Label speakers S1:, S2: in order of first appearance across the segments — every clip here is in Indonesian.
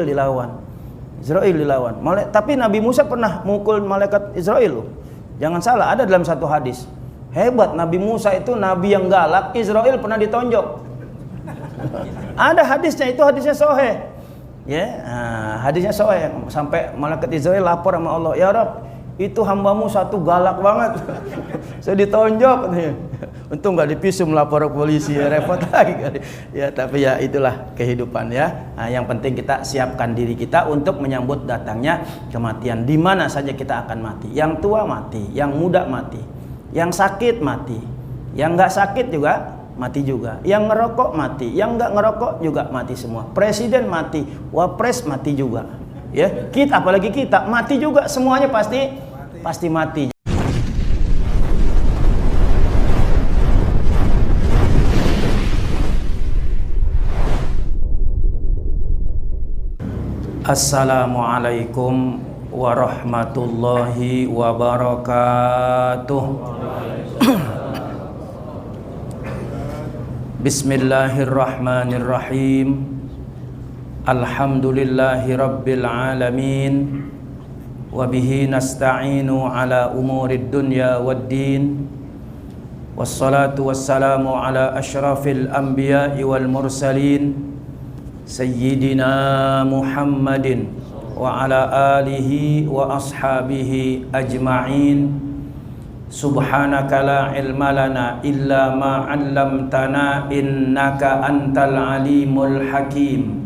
S1: Israel dilawan. Tapi Nabi Musa pernah mukul malaikat Israel loh. Jangan salah, ada dalam satu hadis. Hebat Nabi Musa itu nabi yang galak, Israel pernah ditonjok. Ada hadisnya, itu hadisnya sahih. Ya, hadisnya sahih sampai malaikat Israel lapor sama Allah, "Ya Rabb, itu hambamu satu galak banget." Saya ditonjok nih. Untung nggak dipisum lapor ke polisi, ya repot lagi kali. Ya, tapi ya itulah kehidupan ya. Yang penting kita siapkan diri kita untuk menyambut datangnya kematian. Di mana saja kita akan mati. Yang tua mati, yang muda mati, yang sakit mati, yang nggak sakit juga mati juga, yang ngerokok mati, yang nggak ngerokok juga mati semua. Presiden mati, wapres mati juga. Ya, kita apalagi kita mati juga, semuanya pasti mati. Assalamualaikum warahmatullahi wabarakatuh. Bismillahirrahmanirrahim. Alhamdulillahi rabbil alamin. Wabihi nasta'inu ala umurid dunya waddin. Wassalatu wassalamu ala ashrafil anbiya'i wal mursalin Sayyidina Muhammadin wa ala alihi wa ashabihi ajma'in. Subhanaka la ilma lana illa ma 'allamtana innaka antal alimul hakim.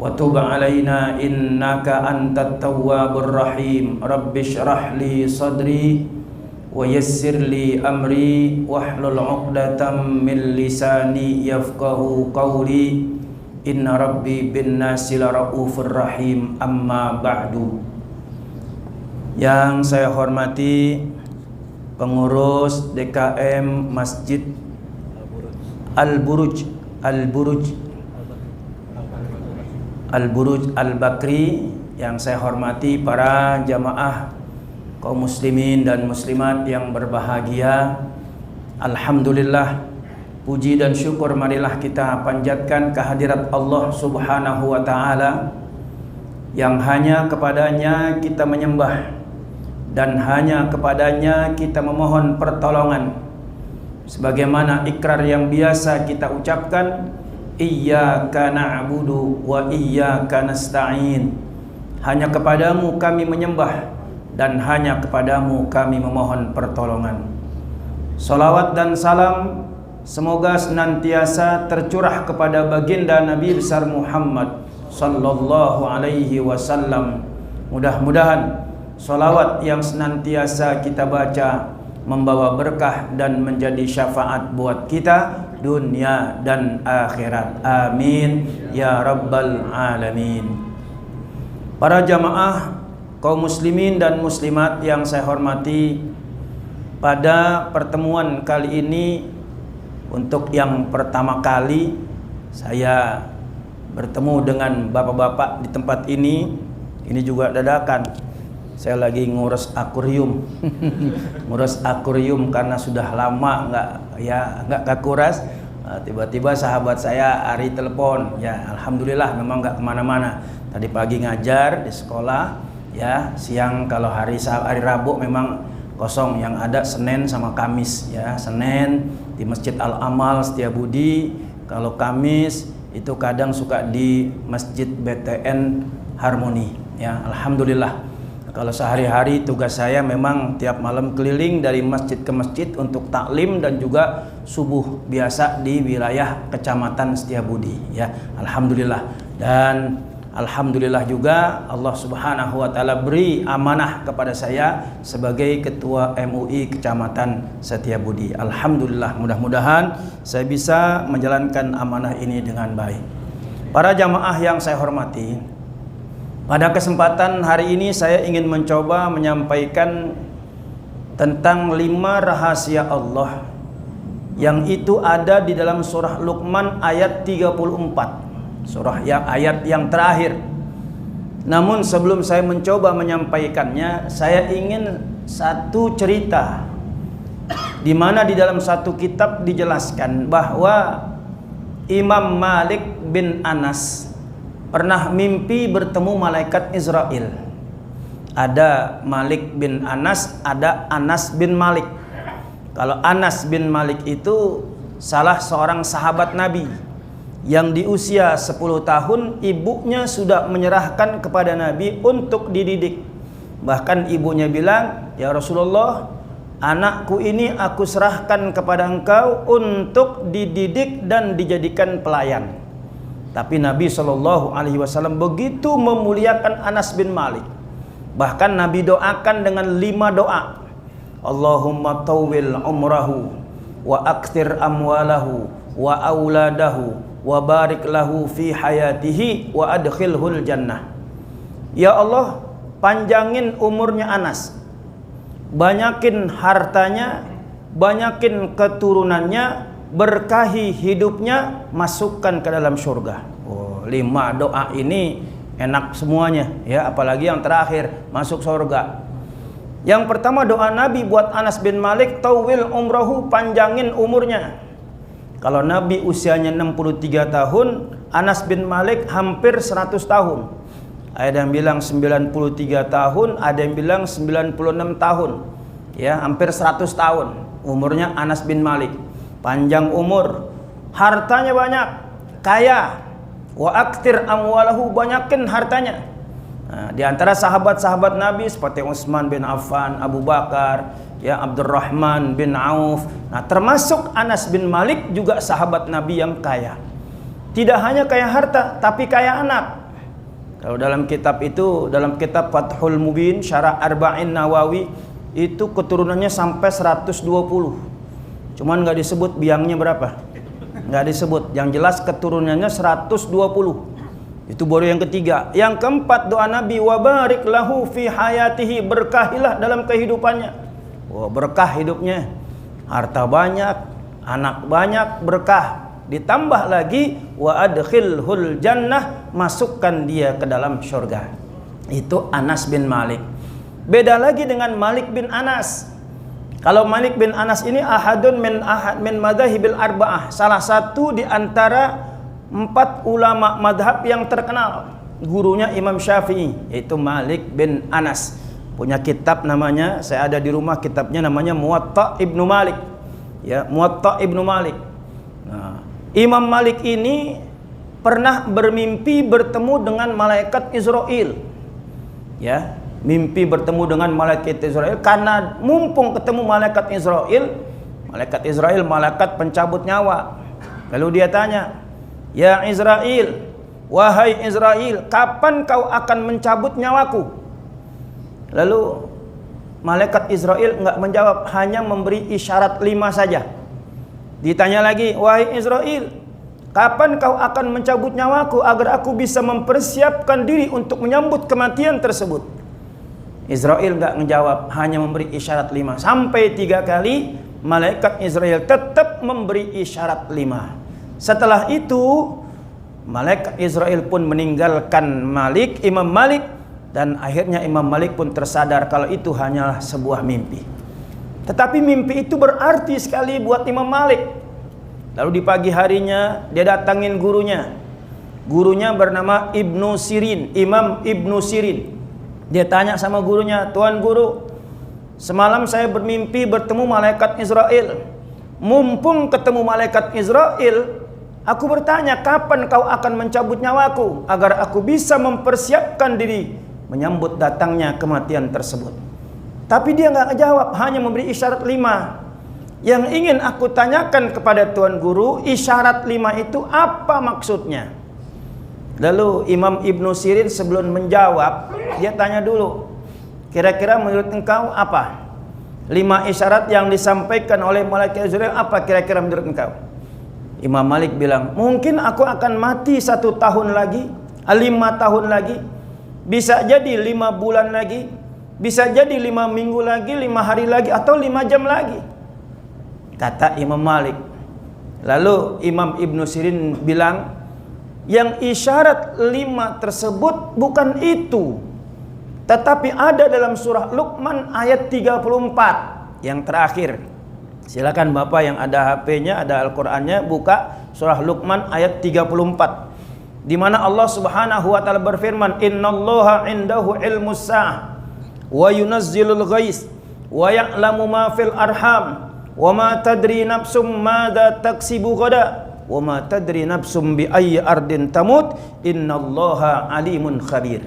S1: Wa tub 'alaina innaka antat tawwabur rahim. Rabbi shrah li sadri wa yassir li amri wahlul 'uqdatam min lisani yafqahu qawli. Inna rabbi bin nasi laraufur rahim, amma ba'du. Yang saya hormati pengurus DKM Masjid Al-Buruj Al-Bakri, yang saya hormati para jamaah kaum muslimin dan muslimat yang berbahagia. Alhamdulillah, puji dan syukur marilah kita panjatkan kehadirat Allah Subhanahu wa ta'ala, yang hanya kepadanya kita menyembah dan hanya kepadanya kita memohon pertolongan. Sebagaimana ikrar yang biasa kita ucapkan, iyyaka na'budu wa iyyaka nasta'in. Hanya kepadamu kami menyembah dan hanya kepadamu kami memohon pertolongan. Salawat dan salam semoga senantiasa tercurah kepada baginda Nabi besar Muhammad sallallahu alaihi wasallam. Mudah-mudahan salawat yang senantiasa kita baca membawa berkah dan menjadi syafaat buat kita dunia dan akhirat. Amin ya rabbal alamin. Para jamaah kaum muslimin dan muslimat yang saya hormati, pada pertemuan kali ini untuk yang pertama kali saya bertemu dengan bapak-bapak di tempat ini juga dadakan. Saya lagi ngurus akuarium. Ngurus akuarium karena sudah lama nggak kakuras. Tiba-tiba sahabat saya Ari telepon. Ya, alhamdulillah memang nggak kemana-mana. Tadi pagi ngajar di sekolah. Ya, siang kalau hari Rabu memang kosong, yang ada Senin sama Kamis. Ya, Senin di Masjid Al-Amal Setiabudi, kalau Kamis itu kadang suka di Masjid BTN Harmoni. Ya, alhamdulillah. Kalau sehari-hari tugas saya memang tiap malam keliling dari masjid ke masjid untuk taklim dan juga subuh biasa di wilayah Kecamatan Setiabudi. Ya, alhamdulillah. Dan alhamdulillah juga Allah Subhanahu wa ta'ala beri amanah kepada saya sebagai ketua MUI Kecamatan Setiabudi. Alhamdulillah, mudah-mudahan saya bisa menjalankan amanah ini dengan baik. Para jamaah yang saya hormati, pada kesempatan hari ini saya ingin mencoba menyampaikan tentang 5 rahasia Allah yang itu ada di dalam surah Luqman ayat 34. Ayat yang terakhir. Namun sebelum saya mencoba menyampaikannya, saya ingin satu cerita di mana di dalam satu kitab dijelaskan bahwa Imam Malik bin Anas pernah mimpi bertemu malaikat Israel. Ada Malik bin Anas, ada Anas bin Malik. Kalau Anas bin Malik itu salah seorang sahabat Nabi yang di usia 10 tahun ibunya sudah menyerahkan kepada Nabi untuk dididik. Bahkan ibunya bilang, "Ya Rasulullah, anakku ini aku serahkan kepada engkau untuk dididik dan dijadikan pelayan." Tapi Nabi SAW begitu memuliakan Anas bin Malik. Bahkan Nabi doakan dengan 5 doa. Allahumma tawwil umrahu wa akthir amwalahu wa auladahu wa barik lahu fi hayatihi wa adkhilhul jannah. Ya Allah, panjangin umurnya Anas, banyakin hartanya, banyakin keturunannya, berkahi hidupnya, masukkan ke dalam surga. Oh, 5 doa ini enak semuanya ya, apalagi yang terakhir, masuk surga. Yang pertama doa Nabi buat Anas bin Malik, tawil umrahu, panjangin umurnya. Kalau Nabi usianya 63 tahun, Anas bin Malik hampir 100 tahun. Ada yang bilang 93 tahun, ada yang bilang 96 tahun. Ya, hampir 100 tahun umurnya Anas bin Malik. Panjang umur, hartanya banyak, kaya. Wa aktir amwalahu, banyakin hartanya. Nah, di antara sahabat-sahabat Nabi seperti Utsman bin Affan, Abu Bakar, ya Abdurrahman bin Auf. Nah, termasuk Anas bin Malik juga sahabat Nabi yang kaya. Tidak hanya kaya harta, tapi kaya anak. Kalau dalam kitab itu, dalam kitab Fathul Mubin, Syarah Arba'in Nawawi, itu keturunannya sampai 120. Cuman nggak disebut biangnya berapa. Nggak disebut. Yang jelas keturunannya 120. Itu baru yang ketiga. Yang keempat doa Nabi, wa barik lahu fi hayatihi, berkahilah dalam kehidupannya. Wah, berkah hidupnya. Harta banyak, anak banyak, berkah. Ditambah lagi wa adkhilhul jannah, masukkan dia ke dalam surga. Itu Anas bin Malik. Beda lagi dengan Malik bin Anas. Kalau Malik bin Anas ini ahadun min madhahibil arba'ah, salah satu di antara 4 ulama madhab yang terkenal. Gurunya Imam Syafi'i, yaitu Malik bin Anas. Punya kitab namanya, saya ada di rumah kitabnya, namanya Muwatta Ibnu Malik. Ya, Muwatta Ibnu Malik. Nah, Imam Malik ini pernah bermimpi bertemu dengan malaikat Israel. Ya, mimpi bertemu dengan malaikat Israel, karena mumpung ketemu malaikat Israel, malaikat pencabut nyawa. Lalu dia tanya, "Ya Israel, wahai Israel, kapan kau akan mencabut nyawaku?" Lalu malaikat Israel enggak menjawab, hanya memberi isyarat 5 saja. Ditanya lagi, "Wahai Israel, kapan kau akan mencabut nyawaku agar aku bisa mempersiapkan diri untuk menyambut kematian tersebut?" Israel enggak menjawab, hanya memberi isyarat 5. Sampai 3 kali malaikat Israel tetap memberi isyarat 5. Setelah itu malaikat Israel pun meninggalkan Imam Malik, dan akhirnya Imam Malik pun tersadar kalau itu hanyalah sebuah mimpi. Tetapi mimpi itu berarti sekali buat Imam Malik. Lalu di pagi harinya dia datangin gurunya. Gurunya bernama Ibnu Sirin, Imam Ibnu Sirin. Dia tanya sama gurunya, "Tuan guru, semalam saya bermimpi bertemu malaikat Israel. Mumpung ketemu malaikat Israel, aku bertanya, kapan kau akan mencabut nyawaku agar aku bisa mempersiapkan diri menyambut datangnya kematian tersebut." Tapi dia nggak ngejawab, hanya memberi isyarat 5. Yang ingin aku tanyakan kepada Tuan Guru, isyarat 5 itu apa maksudnya? Lalu Imam Ibnu Sirin sebelum menjawab, dia tanya dulu, "Kira-kira menurut engkau apa? 5 isyarat yang disampaikan oleh malaikat Israel, apa kira-kira menurut engkau?" Imam Malik bilang, "Mungkin aku akan mati 1 tahun lagi, 5 tahun lagi, bisa jadi 5 bulan lagi, bisa jadi 5 minggu lagi, 5 hari lagi, atau 5 jam lagi," kata Imam Malik. Lalu Imam Ibnu Sirin bilang, "Yang isyarat 5 tersebut bukan itu, tetapi ada dalam surah Luqman ayat 34 yang terakhir." Silakan Bapak yang ada HP-nya, ada Al-Qur'annya, buka surah Luqman ayat 34. di mana Allah Subhanahu wa taala berfirman, "Innallaha 'indahu ilmus sa'ah wa yunazzilul ghais wa ya'lamu ma fil arham wa ma tadri nafsum madza taksibu ghada wa ma tadri nafsum bi ayyi ardin tamut innallaha alimun khabir."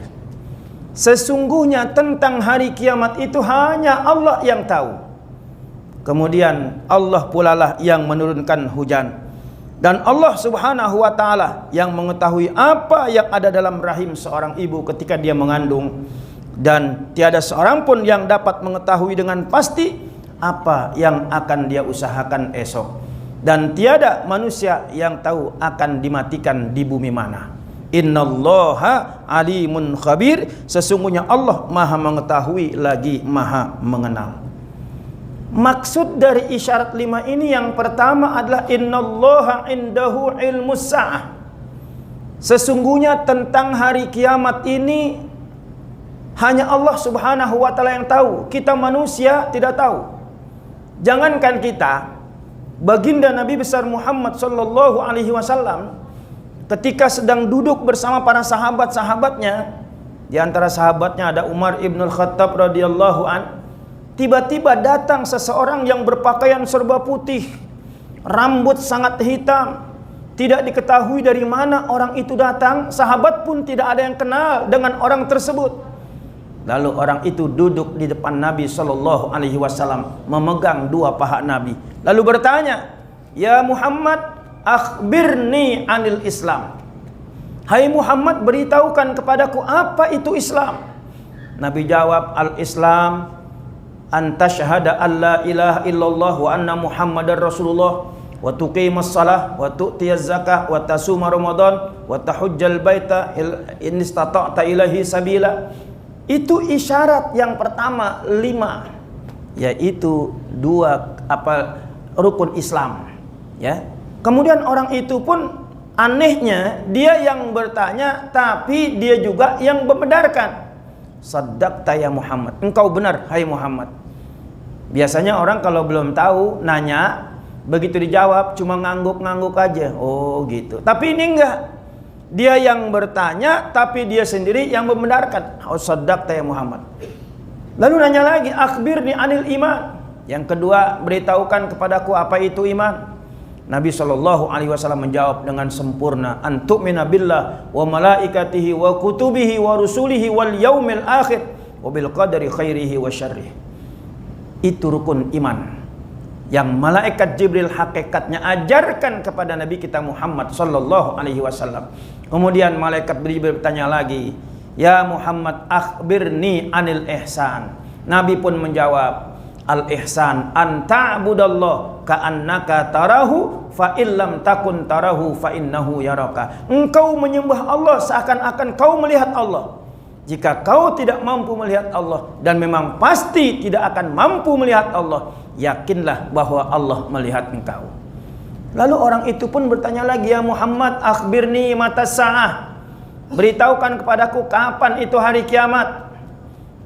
S1: Sesungguhnya tentang hari kiamat itu hanya Allah yang tahu. Kemudian Allah pula lah yang menurunkan hujan, dan Allah Subhanahu wa taala yang mengetahui apa yang ada dalam rahim seorang ibu ketika dia mengandung, dan tiada seorang pun yang dapat mengetahui dengan pasti apa yang akan dia usahakan esok, dan tiada manusia yang tahu akan dimatikan di bumi mana. Innallaha alimun khabir, sesungguhnya Allah maha mengetahui lagi maha mengenal. Maksud dari isyarat 5 ini yang pertama adalah innallaha indahu ilmus sa'ah. Sesungguhnya tentang hari kiamat ini hanya Allah Subhanahu wa taala yang tahu. Kita manusia tidak tahu. Jangankan kita, baginda Nabi besar Muhammad sallallahu alaihi wasallam ketika sedang duduk bersama para sahabat-sahabatnya, di antara sahabatnya ada Umar ibn al-Khattab radhiyallahu an, tiba-tiba datang seseorang yang berpakaian serba putih, rambut sangat hitam, tidak diketahui dari mana orang itu datang, sahabat pun tidak ada yang kenal dengan orang tersebut. Lalu orang itu duduk di depan Nabi sallallahu alaihi wasallam memegang 2 paha Nabi, lalu bertanya, "Ya Muhammad, akhbirni anil Islam." Hai Muhammad, beritahukan kepadaku apa itu Islam. Nabi jawab, "Al-Islam an tashhada an la ilaha illallah wa anna Muhammadar Rasulullah wa tuqimus shalah wa tu'tiyaz zakah wa tasuma Ramadan wa tahujjal baita in istata'ta ilahi sabila." Itu isyarat yang pertama 5, yaitu 2 rukun Islam, ya. Kemudian orang itu pun anehnya dia yang bertanya tapi dia juga yang membenarkan. "Shaddaqta ya Muhammad." Engkau benar hai Muhammad. Biasanya orang kalau belum tahu nanya, begitu dijawab cuma ngangguk-ngangguk aja. Oh gitu. Tapi ini enggak. Dia yang bertanya tapi dia sendiri yang membenarkan. "Oh shaddaqta ya Muhammad." Lalu nanya lagi, "Akhbirni anil iman." Yang kedua, beritahukan kepadaku apa itu iman. Nabi sallallahu alaihi wasallam menjawab dengan sempurna, "An tu'mina billah wa malaikatihi wa kutubihi wa rusulihi wal yaumil akhir wa bil qadari khairihi wa syarrihi." Itu rukun iman yang malaikat Jibril hakikatnya ajarkan kepada Nabi kita Muhammad sallallahu alaihi wasallam. Kemudian malaikat Jibril bertanya lagi, "Ya Muhammad, akhbirni anil ihsan." Nabi pun menjawab, "Al-ihsan an ta'budallah ka'annaka tarahu fa illam takun tarahu fa innahu yaraka." Engkau menyembah Allah seakan-akan kau melihat Allah. Jika kau tidak mampu melihat Allah, dan memang pasti tidak akan mampu melihat Allah, yakinlah bahwa Allah melihat engkau. Lalu orang itu pun bertanya lagi, "Ya Muhammad, akhbirni matas sa'ah." Beritahukan kepadaku kapan itu hari kiamat.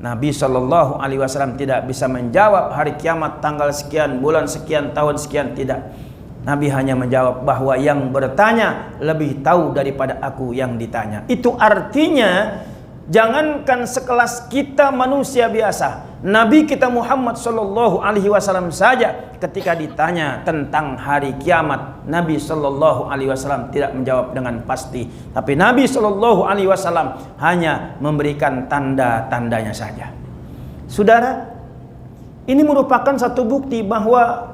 S1: Nabi sallallahu alaihi wasallam tidak bisa menjawab hari kiamat tanggal sekian, bulan sekian, tahun sekian, tidak. Nabi hanya menjawab bahwa yang bertanya lebih tahu daripada aku yang ditanya. Itu artinya jangankan sekelas kita manusia biasa, Nabi kita Muhammad sallallahu alaihi wasallam saja ketika ditanya tentang hari kiamat, Nabi sallallahu alaihi wasallam tidak menjawab dengan pasti, tapi Nabi sallallahu alaihi wasallam hanya memberikan tanda-tandanya saja. Saudara, ini merupakan satu bukti bahwa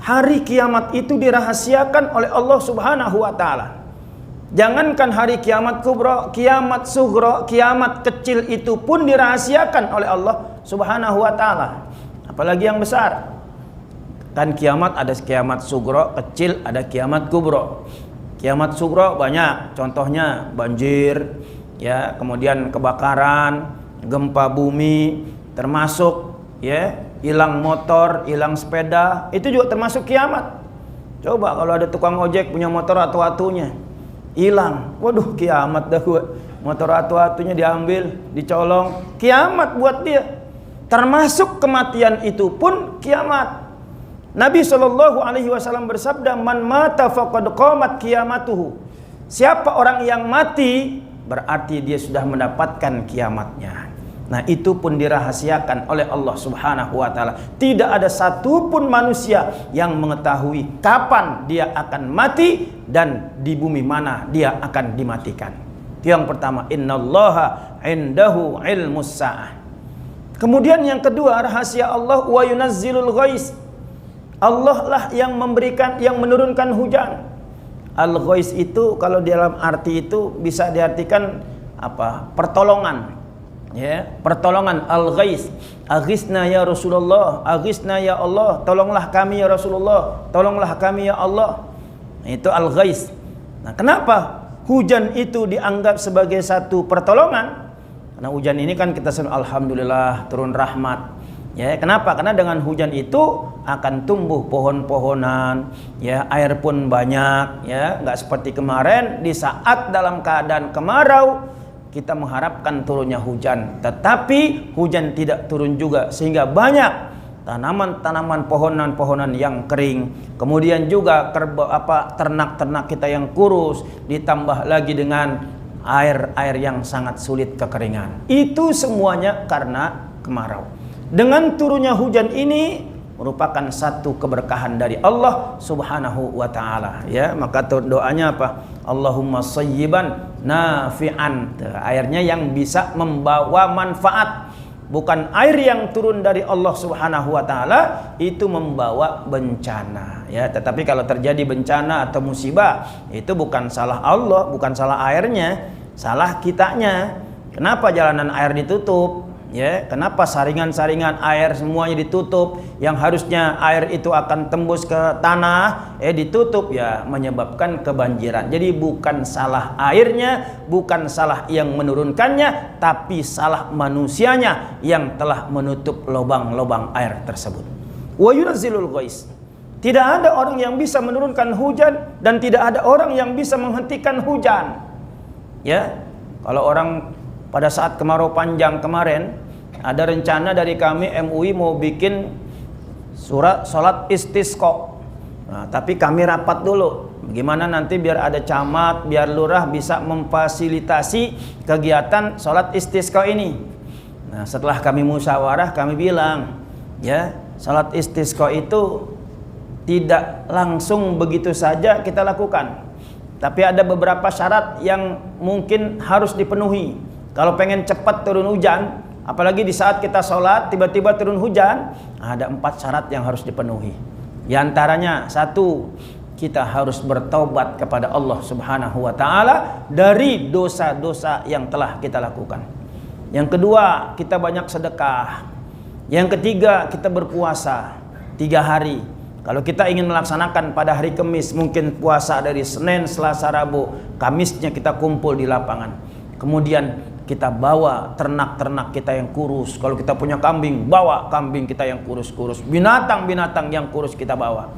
S1: hari kiamat itu dirahasiakan oleh Allah Subhanahu wa taala. Jangankan hari kiamat kubra, kiamat sughra, kiamat kecil itu pun dirahasiakan oleh Allah Subhanahu wa taala. Apalagi yang besar. Kan kiamat ada kiamat sughra kecil, ada kiamat kubra. Kiamat sughra banyak, contohnya banjir, ya, kemudian kebakaran, gempa bumi, termasuk ya, hilang motor, hilang sepeda, itu juga termasuk kiamat. Coba kalau ada tukang ojek punya motor atu-atunya hilang, waduh kiamat dah gue. Motor atu-atunya diambil, dicolong, kiamat buat dia. Termasuk kematian itu pun kiamat. Nabi SAW bersabda, "Man mata faqad qamat qiyamatuhu." Siapa orang yang mati, berarti dia sudah mendapatkan kiamatnya. Nah, itu pun dirahasiakan oleh Allah Subhanahu wa taala. Tidak ada satupun manusia yang mengetahui kapan dia akan mati dan di bumi mana dia akan dimatikan. Itu yang pertama, innallaha indahu ilmus sa'ah. Kemudian yang kedua, rahasia Allah, wa yunazzilul ghais. Allah lah yang memberikan, yang menurunkan hujan. Al-ghais itu kalau di dalam arti itu bisa diartikan apa? Pertolongan. Ya, pertolongan. Al-ghais. Aghisna ya Rasulullah, aghisna ya Allah, tolonglah kami ya Rasulullah, tolonglah kami ya Allah. Itu al-ghais. Nah, kenapa hujan itu dianggap sebagai satu pertolongan? Karena hujan ini kan kita sebut alhamdulillah turun rahmat. Ya, kenapa? Karena dengan hujan itu akan tumbuh pohon-pohonan, ya, air pun banyak, ya, nggak seperti kemarin di saat dalam keadaan kemarau kita mengharapkan turunnya hujan, tetapi hujan tidak turun juga sehingga banyak tanaman-tanaman pohonan-pohonan yang kering. Kemudian juga ternak-ternak kita yang kurus, ditambah lagi dengan air yang sangat sulit kekeringan. Itu semuanya karena kemarau. Dengan turunnya hujan ini merupakan satu keberkahan dari Allah Subhanahu wa taala, ya. Maka doanya apa? Allahumma shayyiban nafi'an. Airnya yang bisa membawa manfaat. Bukan air yang turun dari Allah Subhanahu wa taala itu membawa bencana, ya. Tetapi kalau terjadi bencana atau musibah, itu bukan salah Allah, bukan salah airnya, salah kitanya. Kenapa jalanan air ditutup? Ya, kenapa saringan-saringan air semuanya ditutup? Yang harusnya air itu akan tembus ke tanah, ditutup, ya, menyebabkan kebanjiran. Jadi bukan salah airnya, bukan salah yang menurunkannya, tapi salah manusianya yang telah menutup lubang-lubang air tersebut. Wa yunazzilul ghais. Tidak ada orang yang bisa menurunkan hujan dan tidak ada orang yang bisa menghentikan hujan. Ya, kalau orang pada saat kemarau panjang kemarin, ada rencana dari kami MUI mau bikin sholat istisqa. Nah, tapi kami rapat dulu, bagaimana nanti biar ada camat, biar lurah bisa memfasilitasi kegiatan sholat istisqa ini. Nah, setelah kami musyawarah, kami bilang, ya, sholat istisqa itu tidak langsung begitu saja kita lakukan, tapi ada beberapa syarat yang mungkin harus dipenuhi. Kalau pengen cepat turun hujan, apalagi di saat kita sholat tiba-tiba turun hujan, ada 4 syarat yang harus dipenuhi. Di antaranya, 1, kita harus bertaubat kepada Allah Subhanahu wa taala dari dosa-dosa yang telah kita lakukan. Yang kedua, kita banyak sedekah. Yang ketiga, kita berpuasa 3 hari. Kalau kita ingin melaksanakan pada hari Kamis, mungkin puasa dari Senin, Selasa, Rabu, Kamisnya kita kumpul di lapangan. Kemudian kita bawa ternak-ternak kita yang kurus. Kalau kita punya kambing, bawa kambing kita yang kurus-kurus. Binatang-binatang yang kurus kita bawa.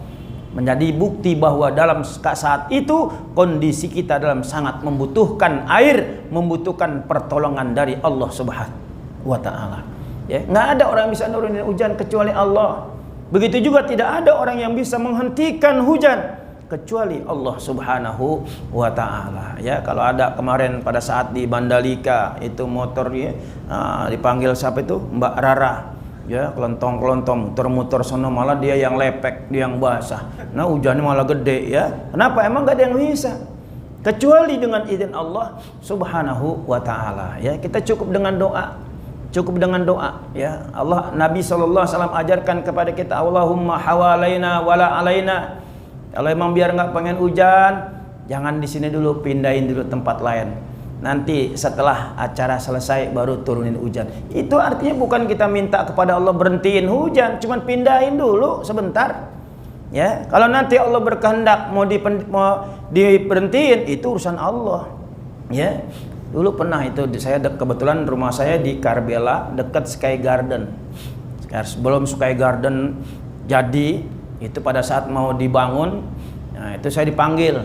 S1: Menjadi bukti bahwa dalam saat itu kondisi kita dalam sangat membutuhkan air, membutuhkan pertolongan dari Allah Subhanahu wa taala. Ya, nggak ada orang yang bisa nurunin hujan kecuali Allah. Begitu juga tidak ada orang yang bisa menghentikan hujan kecuali Allah Subhanahu wa taala. Ya, kalau ada kemarin pada saat di Mandalika itu motornya dipanggil siapa itu? Mbak Rara. Ya, kelontong-kelontong muter-muter sono, malah dia yang lepek, dia yang basah. Nah, hujannya malah gede, ya. Kenapa? Emang gak ada yang bisa kecuali dengan izin Allah Subhanahu wa taala. Ya, kita cukup dengan doa. Cukup dengan doa, ya. Allah, Nabi SAW ajarkan kepada kita, Allahumma hawalaina wala alaina. Kalau emang biar nggak pengen hujan, jangan di sini dulu, pindahin dulu tempat lain. Nanti setelah acara selesai baru turunin hujan. Itu artinya bukan kita minta kepada Allah berhentiin hujan, cuman pindahin dulu sebentar. Ya, kalau nanti Allah berkehendak mau diberhentiin, itu urusan Allah. Ya, dulu pernah itu saya kebetulan rumah saya di Karbela dekat Sky Garden. Sebelum Sky Garden jadi, itu pada saat mau dibangun, nah itu saya dipanggil,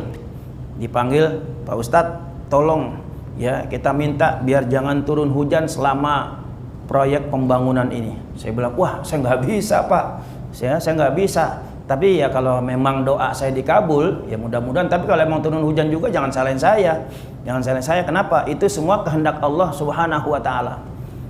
S1: Pak Ustadz, tolong, ya, kita minta biar jangan turun hujan selama proyek pembangunan ini. Saya bilang, wah, saya nggak bisa Pak, saya nggak bisa. Tapi ya kalau memang doa saya dikabul, ya mudah-mudahan. Tapi kalau memang turun hujan juga jangan salahin saya. Jangan salahin saya. Kenapa? Itu semua kehendak Allah Subhanahu wa taala.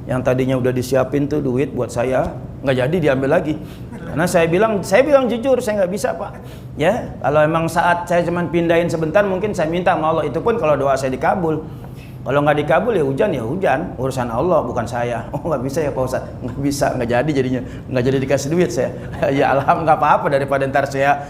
S1: Yang tadinya udah disiapin tuh duit buat saya, nggak jadi diambil lagi. Karena saya bilang jujur, saya nggak bisa, Pak. Ya, kalau emang saat saya cuma pindahin sebentar, mungkin saya minta sama Allah. Itu pun kalau doa saya dikabul. Kalau nggak dikabul ya hujan, urusan Allah bukan saya. Oh nggak bisa ya Pak Ustadz, nggak bisa, nggak jadi jadinya, nggak jadi dikasih duit saya. Ya alhamdulillah, nggak apa-apa, daripada ntar saya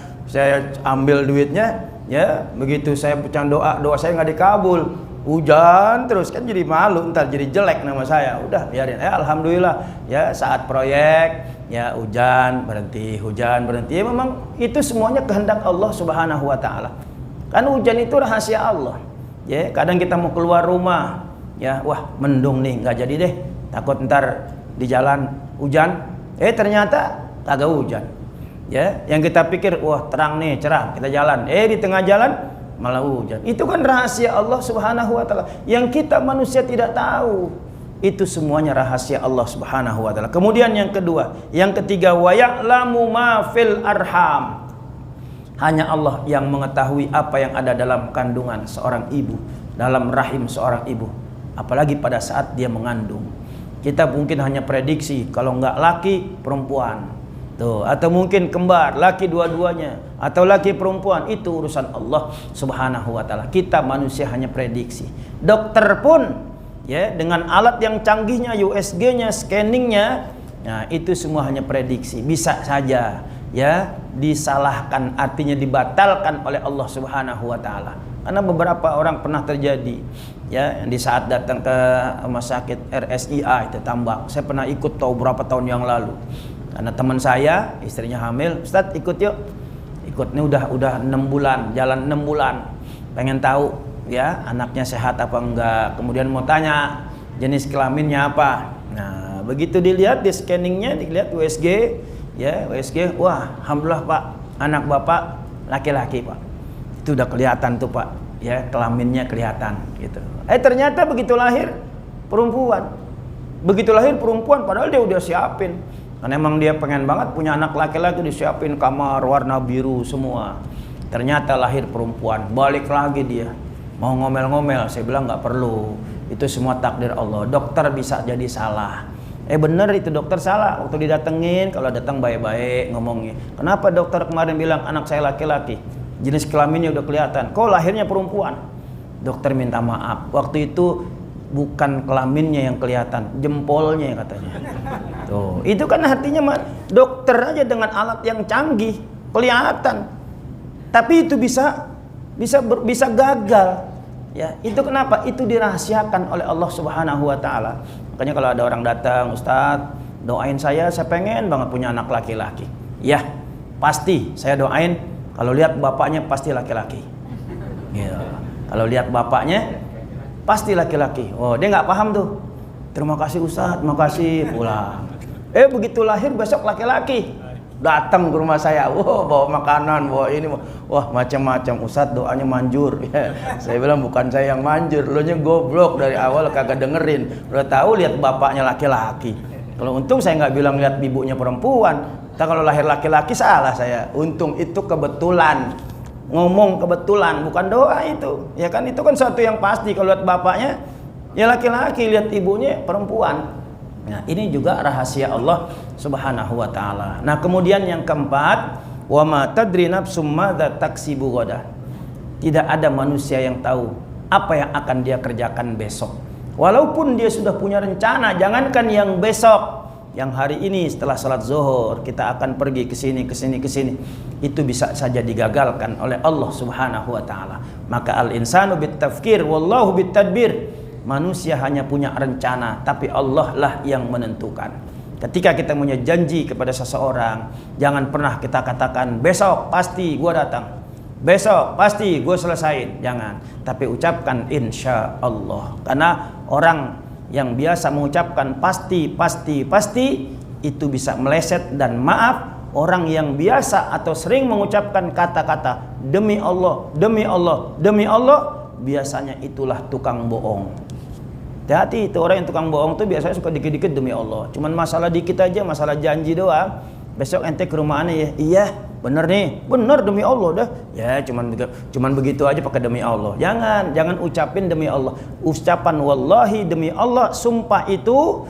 S1: ambil duitnya, ya begitu saya pecahan doa saya nggak dikabul, hujan terus kan jadi malu, ntar jadi jelek nama saya. Udah biarin, alhamdulillah ya saat proyek ya hujan berhenti, ya memang itu semuanya kehendak Allah Subhanahu wa taala. Kan hujan itu rahasia Allah. Ya, kadang kita mau keluar rumah, ya, wah mendung nih, nggak jadi deh, takut ntar di jalan hujan, ternyata kagak hujan. Ya, yang kita pikir, wah terang nih, cerah, kita jalan, di tengah jalan malah hujan. Itu kan rahasia Allah Subhanahu wa taala yang kita manusia tidak tahu. Itu semuanya rahasia Allah Subhanahu wa taala. Kemudian yang kedua, yang ketiga, wa ya'lamu ma fil arham. Hanya Allah yang mengetahui apa yang ada dalam kandungan seorang ibu, dalam rahim seorang ibu, apalagi pada saat dia mengandung. Kita mungkin hanya prediksi, kalau enggak laki, perempuan. Tuh, atau mungkin kembar, laki dua-duanya, atau laki perempuan, itu urusan Allah Subhanahu wa taala. Kita manusia hanya prediksi. Dokter pun ya dengan alat yang canggihnya, USG-nya, scanningnya, nah itu semua hanya prediksi. Bisa saja ya disalahkan, artinya dibatalkan oleh Allah Subhanahu wa taala. Karena beberapa orang pernah terjadi ya di saat datang ke rumah sakit RSIA itu Tambak. Saya pernah ikut tahu berapa tahun yang lalu. Karena teman saya istrinya hamil, Ustadz ikut yuk. Ikut ini udah 6 bulan, jalan 6 bulan. Pengen tahu ya anaknya sehat apa enggak. Kemudian mau tanya jenis kelaminnya apa. Nah, begitu dilihat di scanningnya, dilihat USG, ya USG, wah alhamdulillah Pak, anak Bapak laki-laki Pak. Itu udah kelihatan tuh Pak, ya kelaminnya kelihatan gitu. Ternyata begitu lahir perempuan. Begitu lahir perempuan, padahal dia udah siapin. Karena emang dia pengen banget punya anak laki-laki, disiapin kamar warna biru semua. Ternyata lahir perempuan, balik lagi dia mau ngomel-ngomel. Saya bilang nggak perlu, itu semua takdir Allah. Dokter bisa jadi salah. Bener itu dokter salah waktu didatengin. Kalau datang baik-baik ngomongnya, kenapa dokter kemarin bilang anak saya laki-laki, jenis kelaminnya udah kelihatan, kok lahirnya perempuan? Dokter minta maaf, waktu itu bukan kelaminnya yang kelihatan, jempolnya katanya. Tuh, itu kan artinya dokter aja dengan alat yang canggih kelihatan, tapi itu bisa gagal. Ya, itu kenapa? Itu dirahasiakan oleh Allah Subhanahu wa taala. Makanya kalau ada orang datang, Ustadz, doain saya pengen banget punya anak laki-laki. Ya, pasti saya doain. Kalau lihat bapaknya pasti laki-laki. Ya, kalau lihat bapaknya pasti laki-laki. Oh, dia nggak paham tuh. Terima kasih Ustadz, makasih, pulang. Begitu lahir besok laki-laki. Datang ke rumah saya, bawa makanan, bawa ini, wah macam-macam. Ustadz doanya manjur. Ya, saya bilang bukan saya yang manjur, lo nya goblok dari awal kagak dengerin. Udah tahu lihat bapaknya laki-laki. Kalau untung saya nggak bilang lihat ibunya perempuan. Kalau lahir laki-laki salah saya. Untung itu kebetulan. Ngomong kebetulan, bukan doa itu. Ya kan itu kan satu yang pasti. Kalau lihat bapaknya ya laki-laki, lihat ibunya perempuan. Nah, ini juga rahasia Allah Subhanahu wa taala. Nah, kemudian yang keempat, wa ma tadri nafsum madza taksibu ghadan. Tidak ada manusia yang tahu apa yang akan dia kerjakan besok. Walaupun dia sudah punya rencana, jangankan yang besok, yang hari ini setelah salat zuhur kita akan pergi ke sini, itu bisa saja digagalkan oleh Allah Subhanahu wa taala. Maka al-insanu bit-tafkir wallahu bit-tadbir. Manusia hanya punya rencana, tapi Allah lah yang menentukan. Ketika kita punya janji kepada seseorang, jangan pernah kita katakan besok pasti gua datang, besok pasti gua selesain. Jangan, tapi ucapkan insya Allah. Karena orang yang biasa mengucapkan pasti itu bisa meleset. Dan maaf, orang yang biasa atau sering mengucapkan kata-kata demi Allah, biasanya itulah tukang bohong. Hati-hati, itu orang yang tukang bohong tuh biasanya suka dikit-dikit demi Allah. Cuman masalah dikit aja, masalah janji doang. Besok ente ke rumah aneh ya, iya bener nih, bener demi Allah dah. Ya cuman begitu aja pakai demi Allah. Jangan ucapin demi Allah. Ucapan wallahi demi Allah, sumpah itu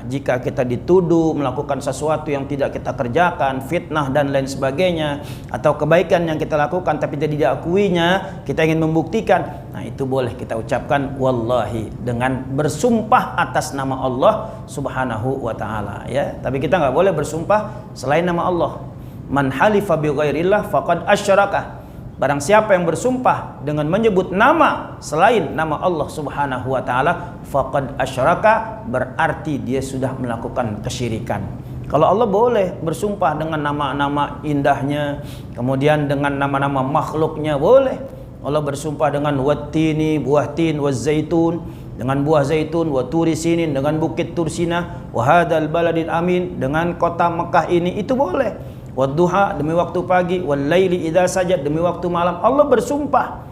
S1: jika kita dituduh melakukan sesuatu yang tidak kita kerjakan, fitnah dan lain sebagainya, atau kebaikan yang kita lakukan tapi tidak diakuinya, kita ingin membuktikan, nah itu boleh kita ucapkan wallahi dengan bersumpah atas nama Allah Subhanahu wa taala, ya. Tapi kita nggak boleh bersumpah selain nama Allah. Man halifa bi ghairillah faqad asyraka. Barang siapa yang bersumpah dengan menyebut nama selain nama Allah Subhanahu wa taala, faqad asyraka, berarti dia sudah melakukan kesyirikan. Kalau Allah boleh bersumpah dengan nama-nama indahnya, kemudian dengan nama-nama makhluknya boleh. Allah bersumpah dengan wattini, buah tin, wazaitun, dengan buah zaitun, wa turi sinin, dengan bukit Tursina, wa hadzal baladil amin, dengan kota Mekah ini, itu boleh. Wadduha, demi waktu pagi, wal laili idza sajad, demi waktu malam. Allah bersumpah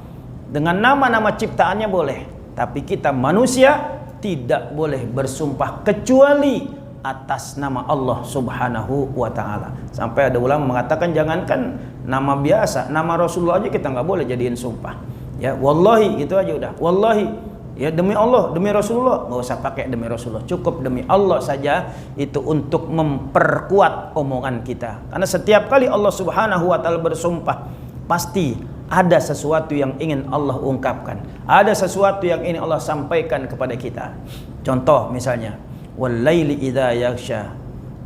S1: dengan nama-nama ciptaannya boleh. Tapi kita manusia tidak boleh bersumpah kecuali atas nama Allah Subhanahu wa taala. Sampai ada ulama mengatakan jangankan nama biasa, nama Rasulullah aja kita nggak boleh jadiin sumpah. Ya, wallahi itu aja udah. Wallahi, ya demi Allah, demi Rasulullah, nggak usah pakai demi Rasulullah, cukup demi Allah saja. Itu untuk memperkuat omongan kita, karena setiap kali Allah Subhanahu wa taala bersumpah pasti ada sesuatu yang ingin Allah ungkapkan, ada sesuatu yang ingin Allah sampaikan kepada kita. Contoh misalnya, wal laili idza yaghsha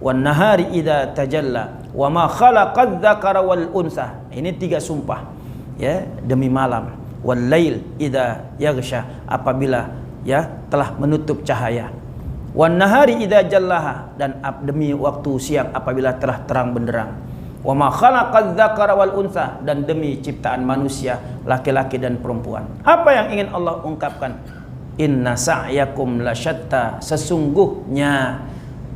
S1: wan nahari idza tajalla wa ma khalaqadz dzakara wal unsa. Ini 3 sumpah, ya, demi malam. Wal lail idza yaghsha, apabila ya telah menutup cahaya. Wan nahari idza jallaha, dan demi waktu siang apabila telah terang benderang. Wa ma khalaqadz dzakara wal unsa, dan demi ciptaan manusia laki-laki dan perempuan. Apa yang ingin Allah ungkapkan? Inna sa'yakum lasyatta, sesungguhnya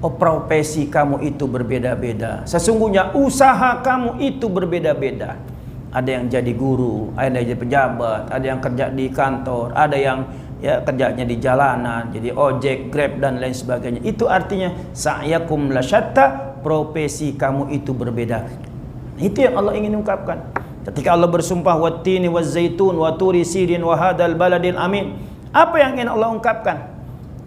S1: profesi kamu itu berbeda-beda. Sesungguhnya usaha kamu itu berbeda-beda. Ada yang jadi guru, ada yang jadi pejabat, ada yang kerja di kantor, ada yang ya kerjanya di jalanan, jadi ojek, grab dan lain sebagainya. Itu artinya sa'yakum lasyatta, profesi kamu itu berbeda. Itu yang Allah ingin ungkapkan. Ketika Allah bersumpah wattini wazaitun wa turi sinin wa hadzal baladil amin, apa yang ingin Allah ungkapkan?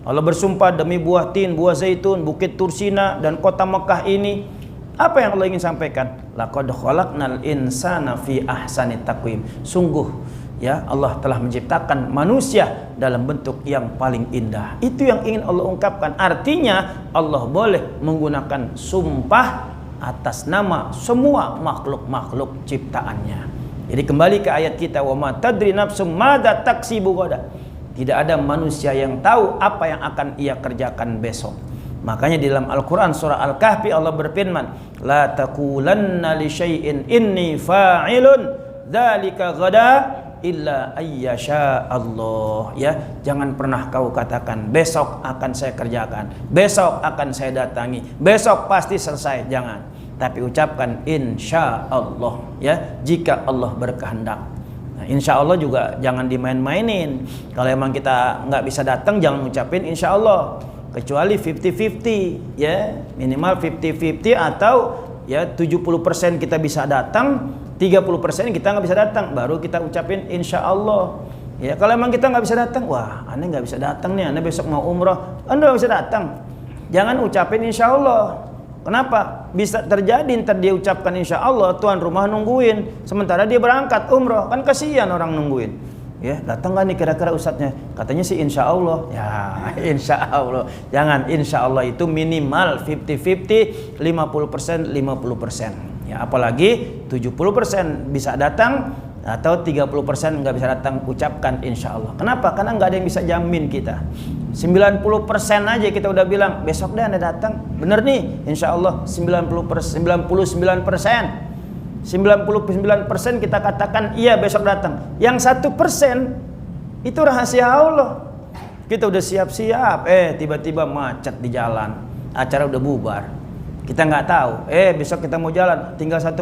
S1: Allah bersumpah demi buah tin, buah zaitun, bukit Tursina dan kota Mekah ini. Apa yang Allah ingin sampaikan? Laqad khalaqnal insana fi ahsani taqwim. Sungguh ya Allah telah menciptakan manusia dalam bentuk yang paling indah. Itu yang ingin Allah ungkapkan. Artinya Allah boleh menggunakan sumpah atas nama semua makhluk-makhluk ciptaannya. Jadi kembali ke ayat kita, wa ma tadri nafsum madza taksibu ghadan. Tidak ada manusia yang tahu apa yang akan ia kerjakan besok. Makanya di dalam Al-Quran surah Al-Kahfi Allah berfirman, la taqulanna li syai'in inni fa'ilun dzalika ghada illa ayyasha Allah. Ya, jangan pernah kau katakan besok akan saya kerjakan, besok akan saya datangi, besok pasti selesai. Jangan, tapi ucapkan insya Allah, ya, jika Allah berkehendak. Nah, insya Allah juga jangan dimain-mainin. Kalau emang kita nggak bisa datang, jangan ngucapin insya Allah. Kecuali 50-50, ya, minimal 50-50, atau ya 70% kita bisa datang, 30% kita nggak bisa datang, baru kita ucapin insya Allah. Ya, kalau emang kita nggak bisa datang, wah, ane nggak bisa datang nih, ane besok mau umroh, ane nggak bisa datang, jangan ucapin insya Allah. Kenapa? Bisa terjadi ntar dia ucapkan insya Allah, tuan rumah nungguin, sementara dia berangkat umroh, kan kasihan orang nungguin. Ya, datang gak nih kira-kira ustadznya? Katanya sih insya Allah. Ya, insya Allah. Jangan, insya Allah itu minimal 50-50, 50%, 50%. Ya, apalagi 70% bisa datang atau 30% nggak bisa datang, ucapkan insya Allah. Kenapa? Karena nggak ada yang bisa jamin kita. 90% aja kita udah bilang besok deh anda datang. Bener nih, insya Allah 99%. 99% kita katakan iya besok datang. Yang 1% itu rahasia Allah. Kita udah siap-siap, tiba-tiba macet di jalan, acara udah bubar. Kita nggak tahu, besok kita mau jalan, tinggal 1%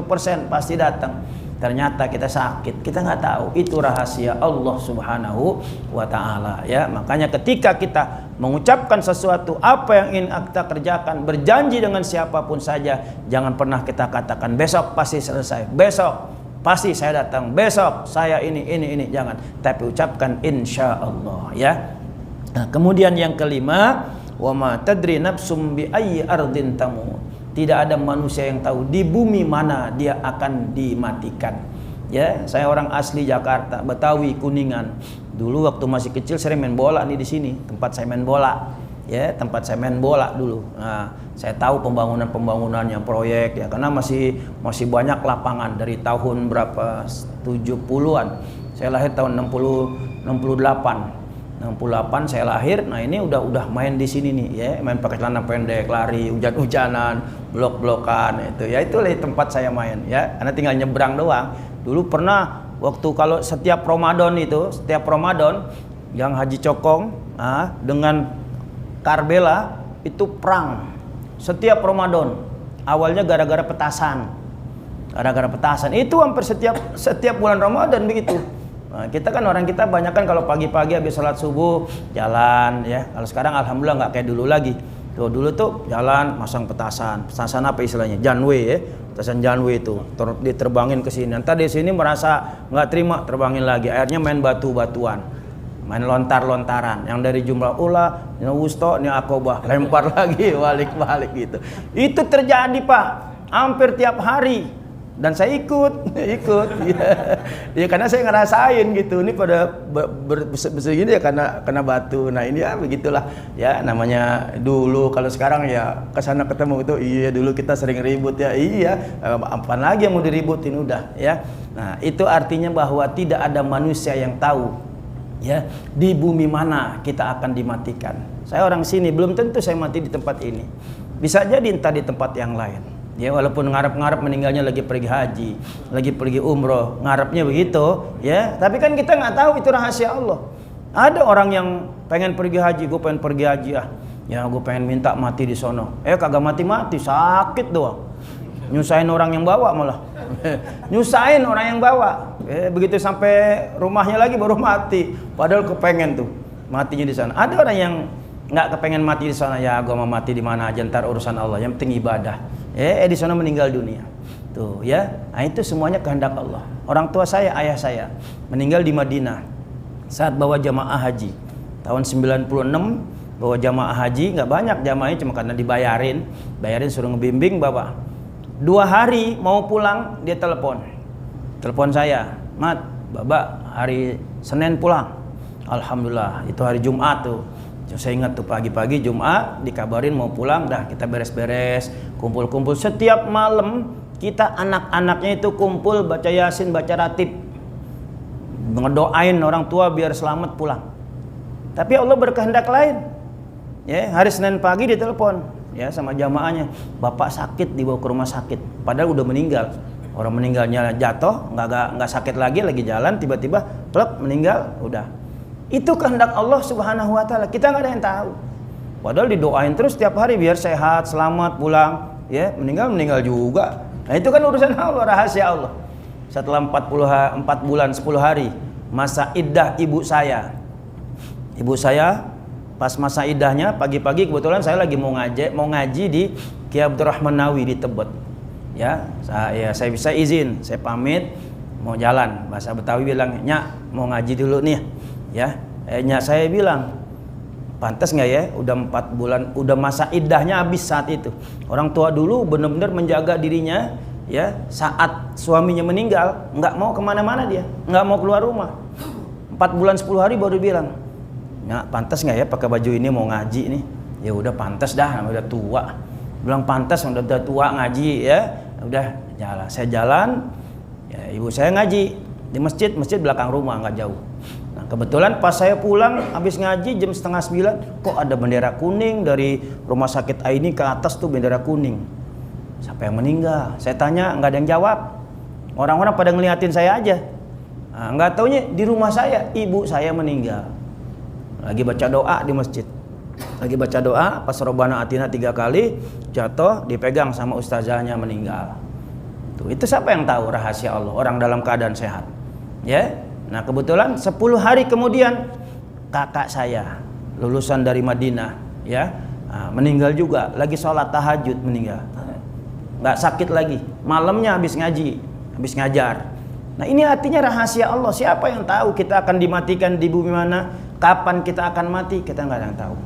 S1: pasti datang. Ternyata kita sakit, kita nggak tahu. Itu rahasia Allah Subhanahu wa Ta'ala. Ya, makanya ketika kita mengucapkan sesuatu, apa yang ingin kita kerjakan, berjanji dengan siapapun saja, jangan pernah kita katakan besok pasti selesai, besok pasti saya datang, besok saya ini, jangan. Tapi ucapkan insya Allah, ya. Nah, kemudian yang kelima, wa ma tadri nafsum bi ayyi ardin tamut. Tidak ada manusia yang tahu di bumi mana dia akan dimatikan. Ya, saya orang asli Jakarta, Betawi, Kuningan. Dulu waktu masih kecil sering main bola nih di sini, tempat saya main bola. Ya, tempat saya main bola dulu. Nah, saya tahu pembangunannya, proyek ya, karena masih banyak lapangan dari tahun berapa 70-an. Saya lahir tahun 68 saya lahir. Nah, ini udah main di sini nih ya, main pakai celana pendek, lari, hujan-hujanan, blok-blokan itu. Ya itulah tempat saya main ya, karena tinggal nyebrang doang. Dulu pernah waktu kalau setiap Ramadan yang Haji Cokong dengan Karbela itu perang setiap Ramadan. Awalnya gara-gara petasan. Itu hampir setiap bulan Ramadan begitu. Nah, kita kan orang kita banyak kan kalau pagi-pagi habis sholat subuh jalan ya. Kalau sekarang alhamdulillah nggak kayak dulu lagi. Tuh, dulu tuh jalan masang petasan apa istilahnya? Janwe ya. Petasan janwe itu diterbangin ke sini. Nanti di sini merasa nggak terima, terbangin lagi. Akhirnya main batu-batuan. Main lontar-lontaran. Yang dari jumlah ula, ini wusto, ini akobah, lempar lagi, balik-balik gitu. Itu terjadi, Pak. Hampir tiap hari. Dan saya ikut ya karena saya ngerasain gitu, ini pada begini ya karena batu. Nah ini ya begitulah ya, namanya dulu. Kalau sekarang ya kesana ketemu itu, iya dulu kita sering ribut ya, iya apa lagi yang mau diributin udah ya. Nah itu artinya bahwa tidak ada manusia yang tahu ya di bumi mana kita akan dimatikan. Saya orang sini, belum tentu saya mati di tempat ini, bisa jadi entah di tempat yang lain. Ya walaupun ngarep-ngarep meninggalnya lagi pergi haji, lagi pergi umroh, ngarepnya begitu, ya. Tapi kan kita nggak tahu itu rahasia Allah. Ada orang yang pengen pergi haji, gue pengen pergi haji ya gue pengen minta mati di sono. Kagak mati-mati, sakit doang. Nyusahin orang yang bawa malah. Nyusahin orang yang bawa. Begitu sampai rumahnya lagi baru mati. Padahal kepengen tuh matinya di sana. Ada orang yang nggak kepengen mati di sana, ya gue mau mati di mana aja, ntar urusan Allah, yang penting ibadah. Di sana meninggal dunia. Tuh ya, nah itu semuanya kehendak Allah. Orang tua saya, ayah saya meninggal di Madinah saat bawa jamaah haji tahun 96. Bawa jamaah haji, nggak banyak jamaahnya, cuma karena dibayarin suruh ngebimbing bapak. 2 hari mau pulang dia telepon saya, Mat, Bapak hari Senin pulang. Alhamdulillah, itu hari Jumat tuh. Saya ingat tuh pagi-pagi Jumat dikabarin mau pulang, dah kita beres-beres, kumpul-kumpul. Setiap malam kita anak-anaknya itu kumpul baca Yasin, baca ratib, ngedoain orang tua biar selamat pulang. Tapi Allah berkehendak lain. Ya, hari Senin pagi ditelepon ya sama jamaahnya, Bapak sakit, dibawa ke rumah sakit. Padahal udah meninggal. Orang meninggalnya jatuh, nggak sakit lagi jalan, tiba-tiba plep meninggal, udah. Itu kehendak Allah Subhanahu wa taala. Kita nggak ada yang tahu. Padahal didoain terus tiap hari biar sehat, selamat pulang, ya, meninggal juga. Nah, itu kan urusan Allah, rahasia Allah. Setelah 4 bulan 10 hari masa iddah ibu saya. Ibu saya pas masa iddahnya pagi-pagi kebetulan saya lagi mau ngaji di Kiai Abdurrahman Nawi di Tebet. Ya, saya bisa izin, saya pamit mau jalan. Bahasa Betawi bilang, "Nyak, mau ngaji dulu nih." Ya, nyak saya bilang, pantas nggak ya, udah 4 bulan, udah masa iddahnya habis saat itu. Orang tua dulu benar-benar menjaga dirinya, ya, saat suaminya meninggal, nggak mau kemana-mana dia, nggak mau keluar rumah. 4 bulan 10 hari baru bilang, nyak, pantas nggak ya pakai baju ini mau ngaji nih? Ya udah pantas dah, udah tua. Bilang pantas, udah tua ngaji ya, udah jalan. Saya jalan, ya, ibu saya ngaji di masjid belakang rumah nggak jauh. Kebetulan pas saya pulang habis ngaji jam 8:30, kok ada bendera kuning dari rumah sakit Aini ke atas tuh, bendera kuning. Siapa yang meninggal? Saya tanya, nggak ada yang jawab. Orang-orang pada ngeliatin saya aja. Nah, nggak taunya di rumah saya ibu saya meninggal. Lagi baca doa di masjid. Lagi baca doa, pas Robbana Atina 3 kali, jatuh, dipegang sama ustazahnya meninggal. Tuh, itu siapa yang tahu rahasia Allah? Orang dalam keadaan sehat. Ya. Nah kebetulan 10 hari kemudian kakak saya lulusan dari Madinah, ya. Meninggal juga, lagi sholat tahajud meninggal. Nggak sakit lagi, malamnya habis ngaji, habis ngajar. Nah ini artinya rahasia Allah. Siapa yang tahu kita akan dimatikan di bumi mana, kapan kita akan mati, kita nggak ada yang tahu.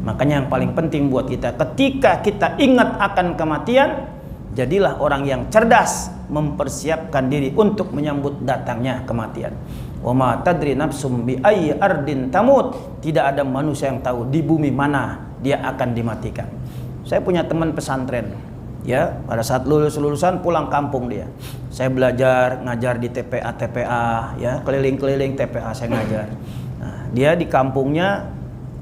S1: Makanya yang paling penting buat kita, ketika kita ingat akan kematian, jadilah orang yang cerdas, mempersiapkan diri untuk menyambut datangnya kematian. Wa ma tadri nafsum bi ayyi ardin tamut. Tidak ada manusia yang tahu di bumi mana dia akan dimatikan. Saya punya teman pesantren, ya, pada saat lulusan pulang kampung dia. Saya belajar ngajar di TPA, ya, keliling-keliling TPA saya ngajar. Nah, dia di kampungnya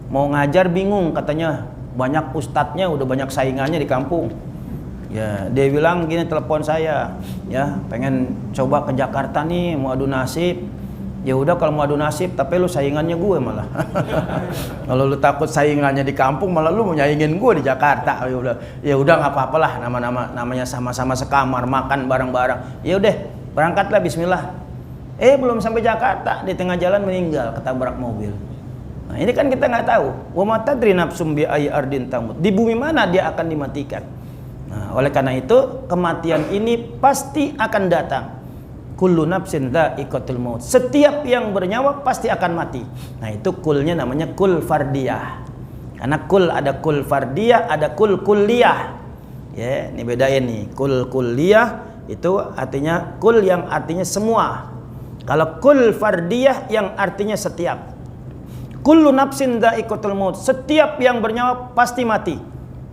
S1: mau ngajar bingung, katanya banyak ustadznya, udah banyak saingannya di kampung. Ya, dia bilang gini, telepon saya, ya, pengen coba ke Jakarta nih, mau adu nasib. Ya udah kalau mau adu nasib, tapi lu saingannya gue malah. Kalau lu takut saingannya di kampung, malah lu mau nyaingin gue di Jakarta. Ya udah nggak apa-apalah, namanya sama-sama sekamar, makan bareng-bareng. Ya udah, berangkatlah, bismillah. Belum sampai Jakarta, di tengah jalan meninggal, ketabrak mobil. Nah, ini kan kita nggak tahu. Wa ma tadri nafsum bi ayyi ardin tamut. Di bumi mana dia akan dimatikan. Nah, oleh karena itu kematian ini pasti akan datang. Kullu nafsin dha'iqatul maut. Setiap yang bernyawa pasti akan mati. Nah, itu kulnya namanya kul fardiyah. Karena kul ada kul fardiyah, ada kul kulliyah. Ya, ini bedain nih. Kul kulliyah itu artinya kul yang artinya semua. Kalau kul fardiyah yang artinya setiap. Kullu nafsin dha'iqatul maut. Setiap yang bernyawa pasti mati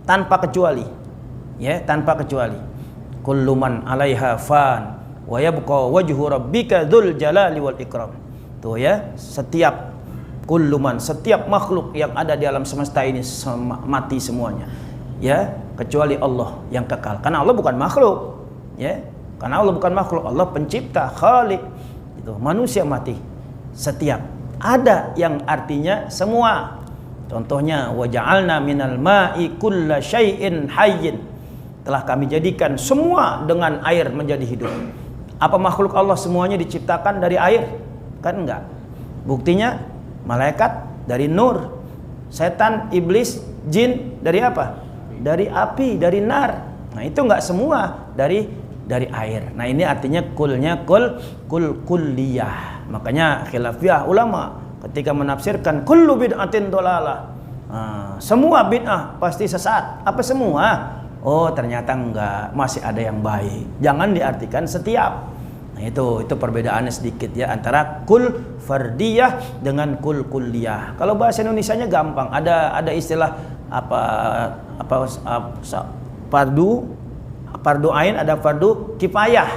S1: tanpa kecuali. Ya, tanpa kecuali. Kullu man 'alaiha fan wa yabqa wajhu rabbika dzul jalali wal ikram. Tuh ya, setiap kulluman, setiap makhluk yang ada di alam semesta ini mati semuanya. Ya, kecuali Allah yang kekal. Karena Allah bukan makhluk. Ya. Karena Allah bukan makhluk, Allah pencipta, khaliq. Itu manusia mati. Setiap ada yang artinya semua. Contohnya wa ja'alna minal ma'i kulla syai'in hayyin. Telah kami jadikan semua dengan air menjadi hidup. Apa makhluk Allah semuanya diciptakan dari air? Kan enggak. Buktinya malaikat dari nur, setan, iblis, jin dari apa? Dari api, dari nar. Nah, itu enggak semua dari air. Nah, ini artinya kulnya kul kulliyah. Makanya khilafiyah ulama ketika menafsirkan kullu bid'atin dolalah. Semua bid'ah pasti sesat. Apa semua? Oh, ternyata enggak, masih ada yang baik. Jangan diartikan setiap. Nah, itu perbedaannya sedikit ya antara kul fardiyah dengan kul kulliyah. Kalau bahasa Indonesianya gampang. Ada istilah fardu ain, ada fardu kifayah.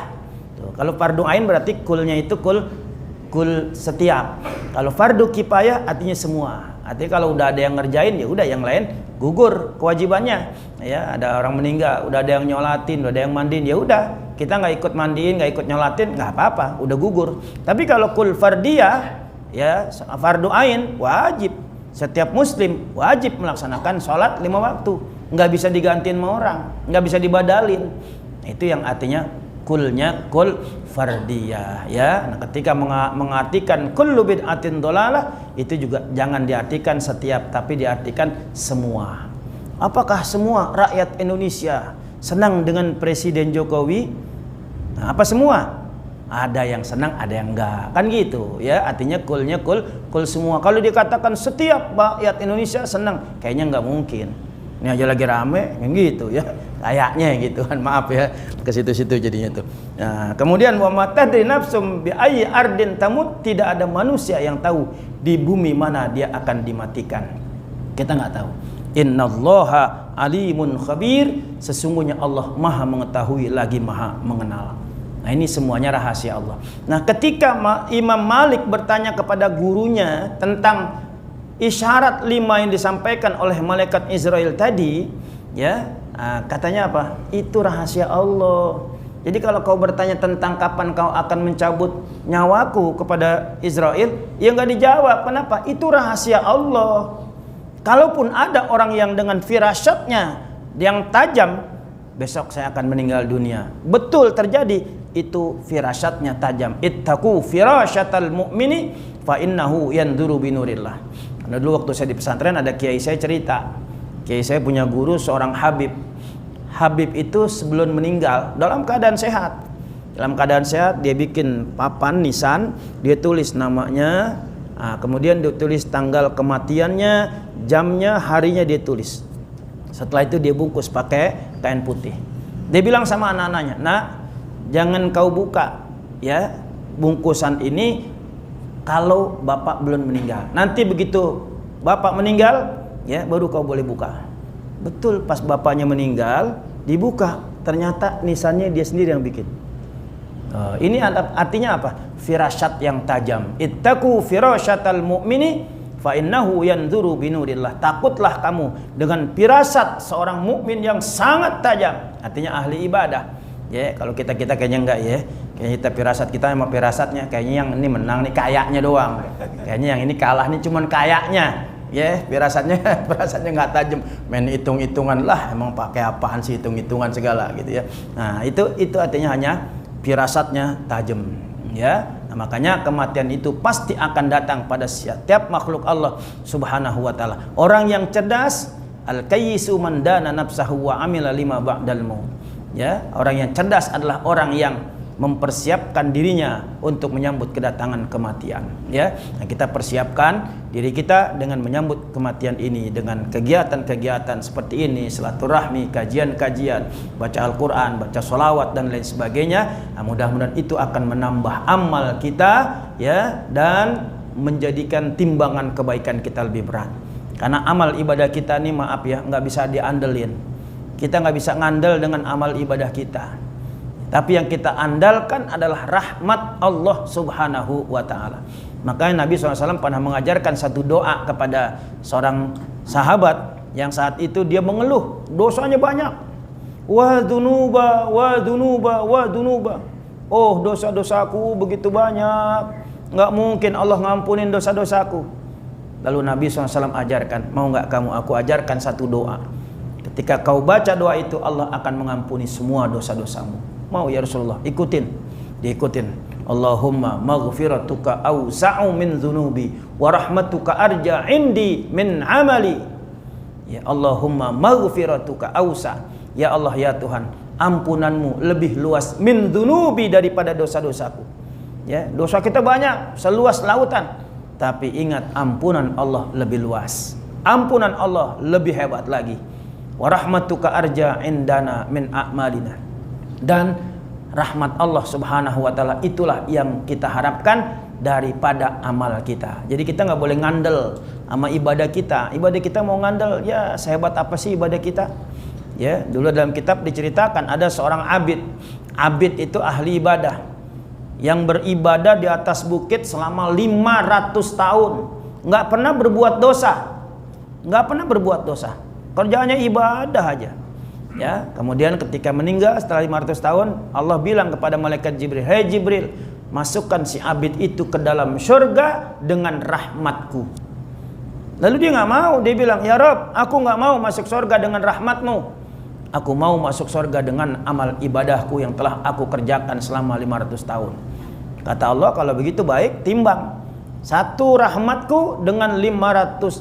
S1: Tuh, kalau fardu ain berarti kulnya itu kul setiap. Kalau fardu kifayah artinya semua. Artinya kalau udah ada yang ngerjain, ya udah yang lain gugur kewajibannya. Ya, ada orang meninggal, udah ada yang nyolatin, udah ada yang mandiin, ya udah kita nggak ikut mandiin, nggak ikut nyolatin, nggak apa-apa, udah gugur. Tapi kalau kul fardiyah, ya fardu ain wajib. Setiap muslim wajib melaksanakan sholat 5 waktu, nggak bisa digantiin sama orang, nggak bisa dibadalin. Itu yang artinya kulnya kul fardiyah ya. Nah, ketika mengartikan kullu bid'atin dolalah, itu juga jangan diartikan setiap, tapi diartikan semua. Apakah semua rakyat Indonesia senang dengan Presiden Jokowi? Nah, apa semua? Ada yang senang, ada yang enggak. Kan gitu ya. Artinya kulnya kul semua. Kalau dikatakan setiap rakyat Indonesia senang, kayaknya enggak mungkin. Ini aja lagi rame, yang gitu ya. Kayaknya gitu kan, maaf ya, ke situ-situ jadinya tuh. Nah, kemudian wa ma tadri nafsum bi ayyi ardin tamut. Tidak ada manusia yang tahu di bumi mana dia akan dimatikan. Kita nggak tahu. Innallaha alimun khabir. Sesungguhnya Allah Maha mengetahui lagi Maha mengenal. Nah, ini semuanya rahasia Allah. Nah, ketika Imam Malik bertanya kepada gurunya tentang isyarat 5 yang disampaikan oleh malaikat Israel tadi, ya, katanya apa? Itu rahasia Allah. Jadi kalau kau bertanya tentang kapan kau akan mencabut nyawaku kepada Israel, ya nggak dijawab. Kenapa? Itu rahasia Allah. Kalaupun ada orang yang dengan firasyatnya yang tajam, besok saya akan meninggal dunia, betul terjadi, itu firasyatnya tajam. Ittaqu firasyatal mu'mini fa innahu yanduru binurillah. Karena dulu waktu saya di pesantren ada kiai saya cerita, kiai saya punya guru seorang Habib. Habib itu sebelum meninggal dalam keadaan sehat. Dalam keadaan sehat dia bikin papan nisan, dia tulis namanya, kemudian dia tulis tanggal kematiannya, jamnya, harinya dia tulis. Setelah itu dia bungkus pakai kain putih. Dia bilang sama anak-anaknya, "Nak, jangan kau buka ya bungkusan ini kalau bapak belum meninggal. Nanti begitu bapak meninggal ya baru kau boleh buka." Betul, pas bapaknya meninggal dibuka, ternyata nisannya dia sendiri yang bikin. Ini artinya apa? Firasat yang tajam. Ittaqu firasyatal mu'mini fa innahu yanzuru binurillah. Takutlah kamu dengan firasat seorang mukmin yang sangat tajam. Artinya ahli ibadah. Ya, kalau kita kayaknya enggak ya. Kayaknya kita firasat kita sama firasatnya kayaknya yang ini menang nih kayaknya doang. Kayaknya yang ini kalah nih cuman kayaknya. Ya, firasatnya nggak tajam, main hitung-hitungan lah, emang pakai apaan sih hitung-hitungan segala gitu ya. Nah, itu artinya hanya firasatnya tajam, ya. Nah, makanya kematian itu pasti akan datang pada setiap makhluk Allah Subhanahu wa taala. Orang yang cerdas, al-kayyisu man dana nafsahu wa amila lima ba'dal maut. Ya, orang yang cerdas adalah orang yang mempersiapkan dirinya untuk menyambut kedatangan kematian, ya. Nah, kita persiapkan diri kita dengan menyambut kematian ini dengan kegiatan-kegiatan seperti ini, silaturahmi, kajian-kajian, baca Al-Qur'an, baca sholawat dan lain sebagainya. Nah, mudah-mudahan itu akan menambah amal kita, ya, dan menjadikan timbangan kebaikan kita lebih berat. Karena amal ibadah kita ini, maaf ya, nggak bisa diandelin. Kita nggak bisa ngandel dengan amal ibadah kita. Tapi yang kita andalkan adalah rahmat Allah Subhanahu wa ta'ala. Makanya Nabi SAW pernah mengajarkan satu doa kepada seorang sahabat yang saat itu dia mengeluh dosanya banyak. Wa dunuba, wa dunuba, wa dunuba. Oh, dosa-dosaku begitu banyak, nggak mungkin Allah ngampunin dosa-dosaku. Lalu Nabi SAW ajarkan, mau nggak kamu aku ajarkan satu doa. Ketika kau baca doa itu, Allah akan mengampuni semua dosa-dosamu. Mau ya Rasulullah? Ikutin. Diikutin. Allahumma maghfiratuka awsa'u min dhunubi wa rahmatuka arja indi min amali. Ya Allahumma maghfiratuka awsa'. Ya Allah ya Tuhan, ampunanmu lebih luas min dhunubi daripada dosa-dosaku. Ya, dosa kita banyak, seluas lautan. Tapi ingat, ampunan Allah lebih luas. Ampunan Allah lebih hebat lagi. Wa rahmatuka arja indana min a'malina. Dan rahmat Allah Subhanahu wa ta'ala itulah yang kita harapkan daripada amal kita. Jadi kita nggak boleh ngandel sama ibadah kita. Ibadah kita mau ngandel, ya sehebat apa sih ibadah kita? Ya, dulu dalam kitab diceritakan ada seorang abid. Abid itu ahli ibadah yang beribadah di atas bukit selama 500 tahun. Nggak pernah berbuat dosa. Nggak pernah berbuat dosa. Kerjaannya ibadah aja. Ya, kemudian ketika meninggal setelah 500 tahun, Allah bilang kepada malaikat Jibril, "Hei Jibril, masukkan si abid itu ke dalam surga dengan rahmatku." Lalu dia nggak mau, dia bilang, "Ya Rob, aku nggak mau masuk surga dengan rahmatmu. Aku mau masuk surga dengan amal ibadahku yang telah aku kerjakan selama 500 tahun." Kata Allah, kalau begitu baik, timbang. Satu rahmatku dengan 500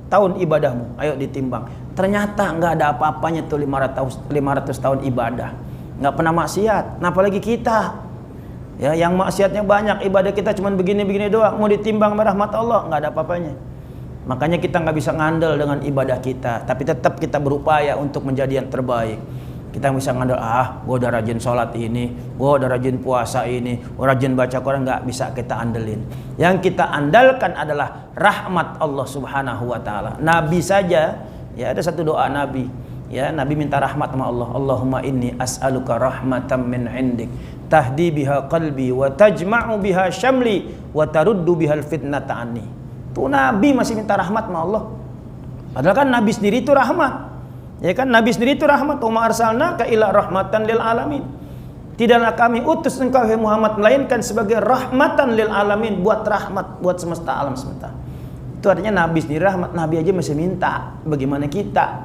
S1: tahun ibadahmu, ayo ditimbang. Ternyata nggak ada apa-apanya tuh 500 tahun ibadah, nggak pernah maksiat. Nah, apalagi kita ya yang maksiatnya banyak, ibadah kita cuma begini-begini doang, mau ditimbang sama rahmat Allah nggak ada apa-apanya. Makanya kita nggak bisa ngandel dengan ibadah kita, tapi tetap kita berupaya untuk menjadi yang terbaik. Kita bisa ngandel, gue udah rajin sholat ini, gue udah rajin puasa ini, gue rajin baca Quran, nggak bisa kita andelin. Yang kita andalkan adalah rahmat Allah Subhanahu wa ta'ala. Nabi saja, ya ada satu doa Nabi, ya Nabi minta rahmat sama Allah. Allahumma inni as'aluka rahmatan min indik tahdi biha qalbi wa tajma'u biha syamli wa taruddu bihal fitnata anni. Tuh Nabi masih minta rahmat sama Allah. Padahal kan Nabi sendiri itu rahmat. Ya kan, Nabi sendiri itu rahmat. Wa ma arsalnaka illa rahmatan lil alamin. Tidaklah kami utus engkau hai Muhammad melainkan sebagai rahmatan lil alamin, buat rahmat buat semesta alam semesta. Itu artinya Nabi sendiri rahmat, Nabi aja masih minta. Bagaimana kita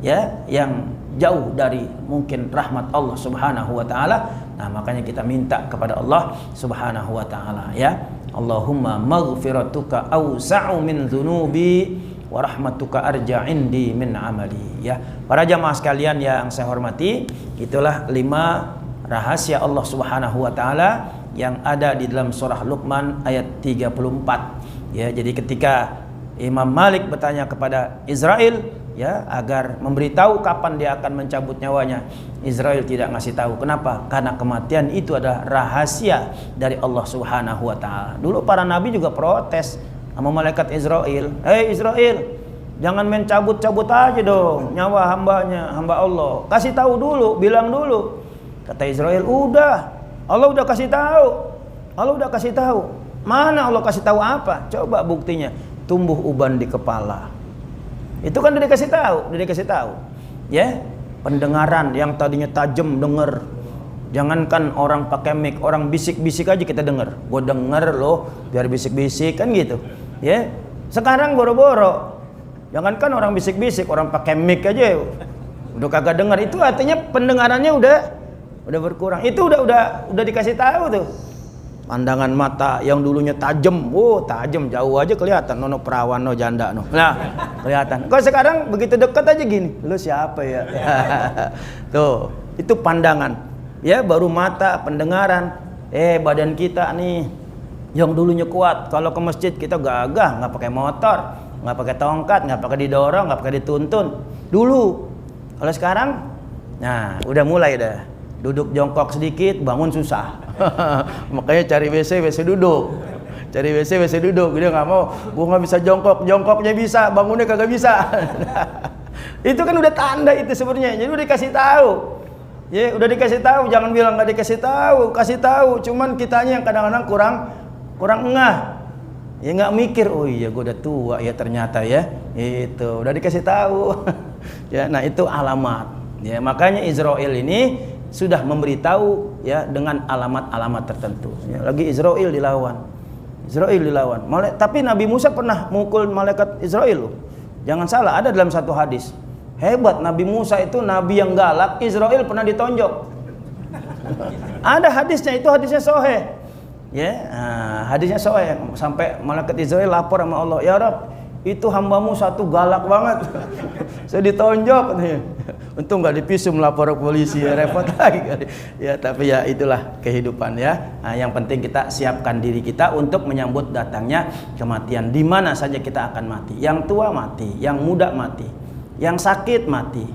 S1: ya yang jauh dari mungkin rahmat Allah Subhanahu wa ta'ala. Nah, makanya kita minta kepada Allah Subhanahu wa taala ya. Allahumma maghfiratuka awsa'u min dzunubi wa rahmatuka arja indi min amali ya. Para jamaah sekalian yang saya hormati, itulah 5 rahasia Allah Subhanahu wa taala yang ada di dalam surah Luqman ayat 34 ya. Jadi ketika Imam Malik bertanya kepada Israel ya agar memberitahu kapan dia akan mencabut nyawanya, Israel tidak ngasih tahu. Kenapa? Karena kematian itu adalah rahasia dari Allah Subhanahu wa taala. Dulu para nabi juga protes sama malaikat Israel. Hei Israel, jangan mencabut-cabut aja dong nyawa hamba Allah. Kasih tahu dulu, bilang dulu. Kata Israel, udah. Allah udah kasih tahu. Allah udah kasih tahu. Mana Allah kasih tahu apa? Coba buktinya. Tumbuh uban di kepala. Itu kan udah dikasih tahu. Ya, pendengaran yang tadinya tajam denger. Jangankan orang pakai mic, orang bisik-bisik aja kita denger. Gue denger loh, biar bisik-bisik kan gitu. Ya, sekarang boro-boro. Jangankan orang bisik-bisik, orang pakai mic aja udah kagak denger. Itu artinya pendengarannya udah berkurang. Itu udah dikasih tahu tuh. Pandangan mata yang dulunya tajam, tajam jauh aja kelihatan, nono perawan, no janda, no. Nah, kelihatan. Kalau sekarang begitu dekat aja gini, lu siapa ya? Tuh, itu pandangan. Ya, baru mata, pendengaran. Badan kita nih, yang dulunya kuat. Kalau ke masjid kita gagah, nggak pakai motor, nggak pakai tongkat, nggak pakai didorong, nggak pakai dituntun. Dulu, kalau sekarang, nah, udah mulai dah. Duduk jongkok sedikit, bangun susah. Makanya cari WC duduk. Cari WC duduk. Dia nggak mau, gua nggak bisa jongkoknya bisa, bangunnya kagak bisa. Itu kan udah tanda itu sebenarnya. Jadi udah dikasih tahu. Ya, udah dikasih tahu. Jangan bilang nggak dikasih tahu, kasih tahu. Cuman kitanya yang kadang-kadang kurang ngeh. Ya nggak mikir, oh iya gua udah tua ya ternyata ya. Itu udah dikasih tahu. Ya, nah itu alamat. Ya, makanya Israel ini sudah memberitahu ya dengan alamat-alamat tertentu. Ya, lagi Israel dilawan. Tapi Nabi Musa pernah mukul malaikat Israel loh. Jangan salah, ada dalam satu hadis. Hebat Nabi Musa itu nabi yang galak, Israel pernah ditonjok. Ada hadisnya, itu hadisnya sahih. Ya, hadisnya sahih sampai malaikat Israel lapor sama Allah, "Ya Rabb, itu hambamu satu galak banget." Saya ditonjok nih. Untung nggak dipisum lapor ke polisi, ya repot lagi. Ya, tapi ya itulah kehidupan ya. Nah, yang penting kita siapkan diri kita untuk menyambut datangnya kematian. Di mana saja kita akan mati. Yang tua mati, yang muda mati, yang sakit mati,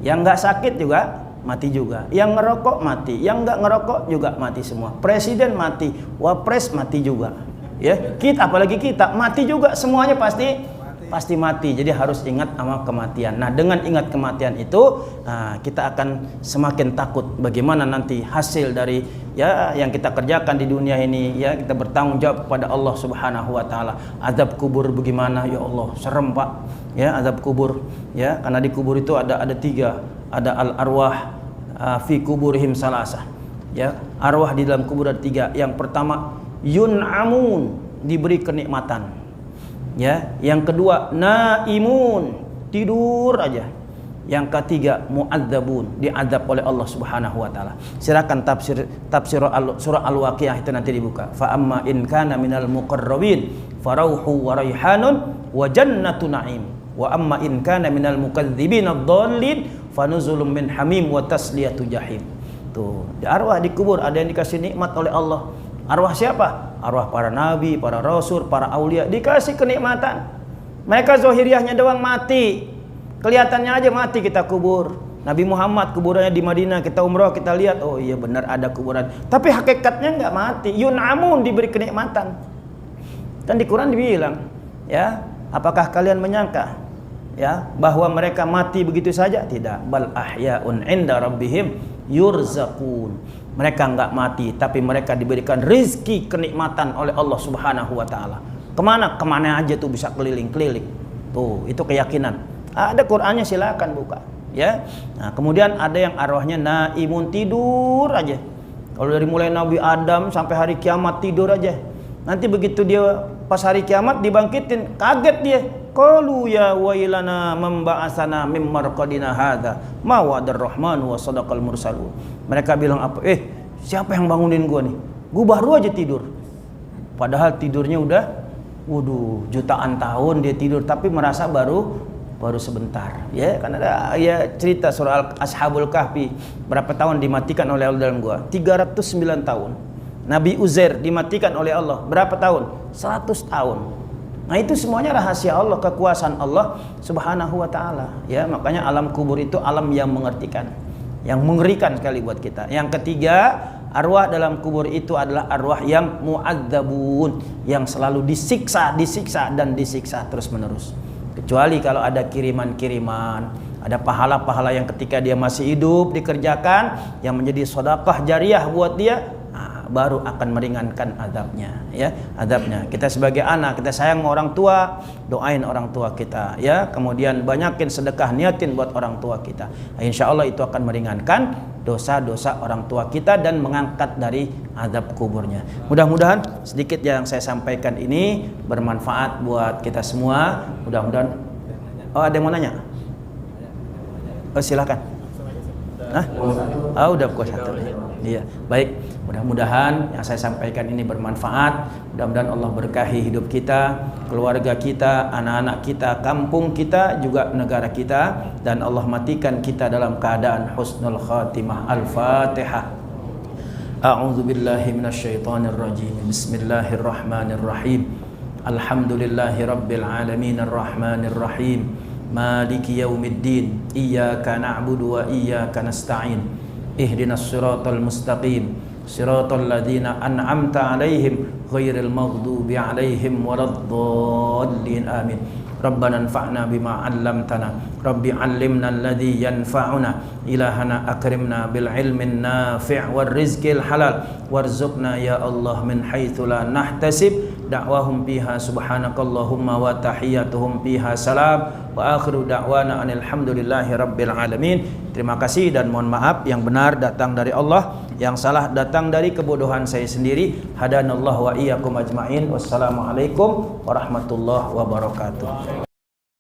S1: yang nggak sakit juga mati juga, yang ngerokok mati, yang nggak ngerokok juga mati semua. Presiden mati, wapres mati juga. Ya, apalagi kita mati juga, semuanya pasti mati. Jadi harus ingat sama kematian. Nah, dengan ingat kematian itu, kita akan semakin takut bagaimana nanti hasil dari ya yang kita kerjakan di dunia ini. Ya, kita bertanggung jawab kepada Allah Subhanahu wa taala. Azab kubur bagaimana? Ya Allah, serem Pak. Ya, azab kubur. Ya, karena di kubur itu ada 3. Ada al-arwah fi kuburihim salasah. Ya, arwah di dalam kubur ada 3. Yang pertama, yun'amun, diberi kenikmatan. Ya, yang kedua naimun, tidur aja. Yang ketiga mu'adzabun, diazab oleh Allah Subhanahu wa taala. Silakan tafsir surah Al-Waqiah itu nanti dibuka. Fa amma in kana minal muqarrabin farauhu wa raihanun wa jannatu na'im. Wa amma in kana minal mukadzibin ad-dallin fanuzulun min hamim wa tasliyatu jahim. Tuh, di arwah di kubur ada yang dikasih nikmat oleh Allah. Arwah siapa? Arwah para nabi, para rasul, para aulia, dikasih kenikmatan. Mereka zahiriahnya doang mati. Kelihatannya aja mati kita kubur. Nabi Muhammad kuburannya di Madinah, kita umrah, kita lihat, oh iya benar ada kuburan. Tapi hakikatnya enggak mati. Yun'amun, diberi kenikmatan. Dan di Quran dibilang, ya, apakah kalian menyangka ya bahwa mereka mati begitu saja? Tidak. Bal ahya'un 'inda rabbihim yurzaqun. Mereka enggak mati, tapi mereka diberikan rizki kenikmatan oleh Allah Subhanahu wa taala. Kemana aja tuh bisa keliling-keliling. Tuh, itu keyakinan. Ada Qur'annya, silakan buka, ya. Nah, kemudian ada yang arwahnya naimun, tidur aja. Kalau dari mulai Nabi Adam sampai hari kiamat tidur aja. Nanti begitu dia pas hari kiamat dibangkitin, kaget dia. Qalu ya wailana memba'asana mim marqadina hadza ma wa'adar rahman wa sadaqal mursalun. Mereka bilang apa? siapa yang bangunin gua nih? Gua baru aja tidur. Padahal tidurnya udah jutaan tahun dia tidur, tapi merasa baru sebentar. Ya, kan ada ya cerita surah Ashabul Kahfi, berapa tahun dimatikan oleh Allah dalam gua? 309 tahun. Nabi Uzair dimatikan oleh Allah berapa tahun? 100 tahun. Nah, itu semuanya rahasia Allah, kekuasaan Allah Subhanahu wa taala. Ya, makanya alam kubur itu alam yang mengertikan, yang mengerikan sekali buat kita. Yang ketiga, arwah dalam kubur itu adalah arwah yang mu'adzabun, yang selalu disiksa terus menerus. Kecuali kalau ada kiriman-kiriman, ada pahala-pahala yang ketika dia masih hidup dikerjakan, yang menjadi sedekah jariah buat dia, baru akan meringankan azabnya, ya, azabnya. Kita sebagai anak, kita sayang sama orang tua, doain orang tua kita, ya. Kemudian banyakin sedekah, niatin buat orang tua kita. Insya Allah itu akan meringankan dosa-dosa orang tua kita dan mengangkat dari azab kuburnya. Mudah-mudahan sedikit yang saya sampaikan ini bermanfaat buat kita semua. Mudah-mudahan. Oh, ada yang mau nanya? Oh, silakan. Hah? Oh, udah pukul 1. Iya, baik. Mudah-mudahan yang saya sampaikan ini bermanfaat. Mudah-mudahan Allah berkahi hidup kita, keluarga kita, anak-anak kita, kampung kita, juga negara kita, dan Allah matikan kita dalam keadaan husnul khatimah. Al-Fatihah. A'udzu billahi minasyaitonir rajim. Bismillahirrahmanirrahim. Alhamdulillahi rabbil alamin arrahmanir rahim. Maliki yaumiddin. Iyyaka na'budu wa iyyaka nasta'in. Ihdinas siratal mustaqim. Siratal ladzina an'amta 'alaihim ghairil maghdubi 'alaihim waladdallin. Amin. Rabbana anfa'na bima 'allamtana. Rabbi 'allimna alladzi yanfa'una. Ilahana akrimna bil 'ilmin nafi' war rizqil halal. Warzuqna ya Allah min haitsu la nahtasib. Da'wahum fiha subhanakallahumma wa tahiyyatuhum fiha salam. Wa akhiru da'wana anil hamdulillahi rabbil alamin. Terima kasih dan mohon maaf, yang benar datang dari Allah, yang salah datang dari kebodohan saya sendiri. Hadanallahu wa iyyakum ajmain. Wassalamualaikum warahmatullahi wabarakatuh.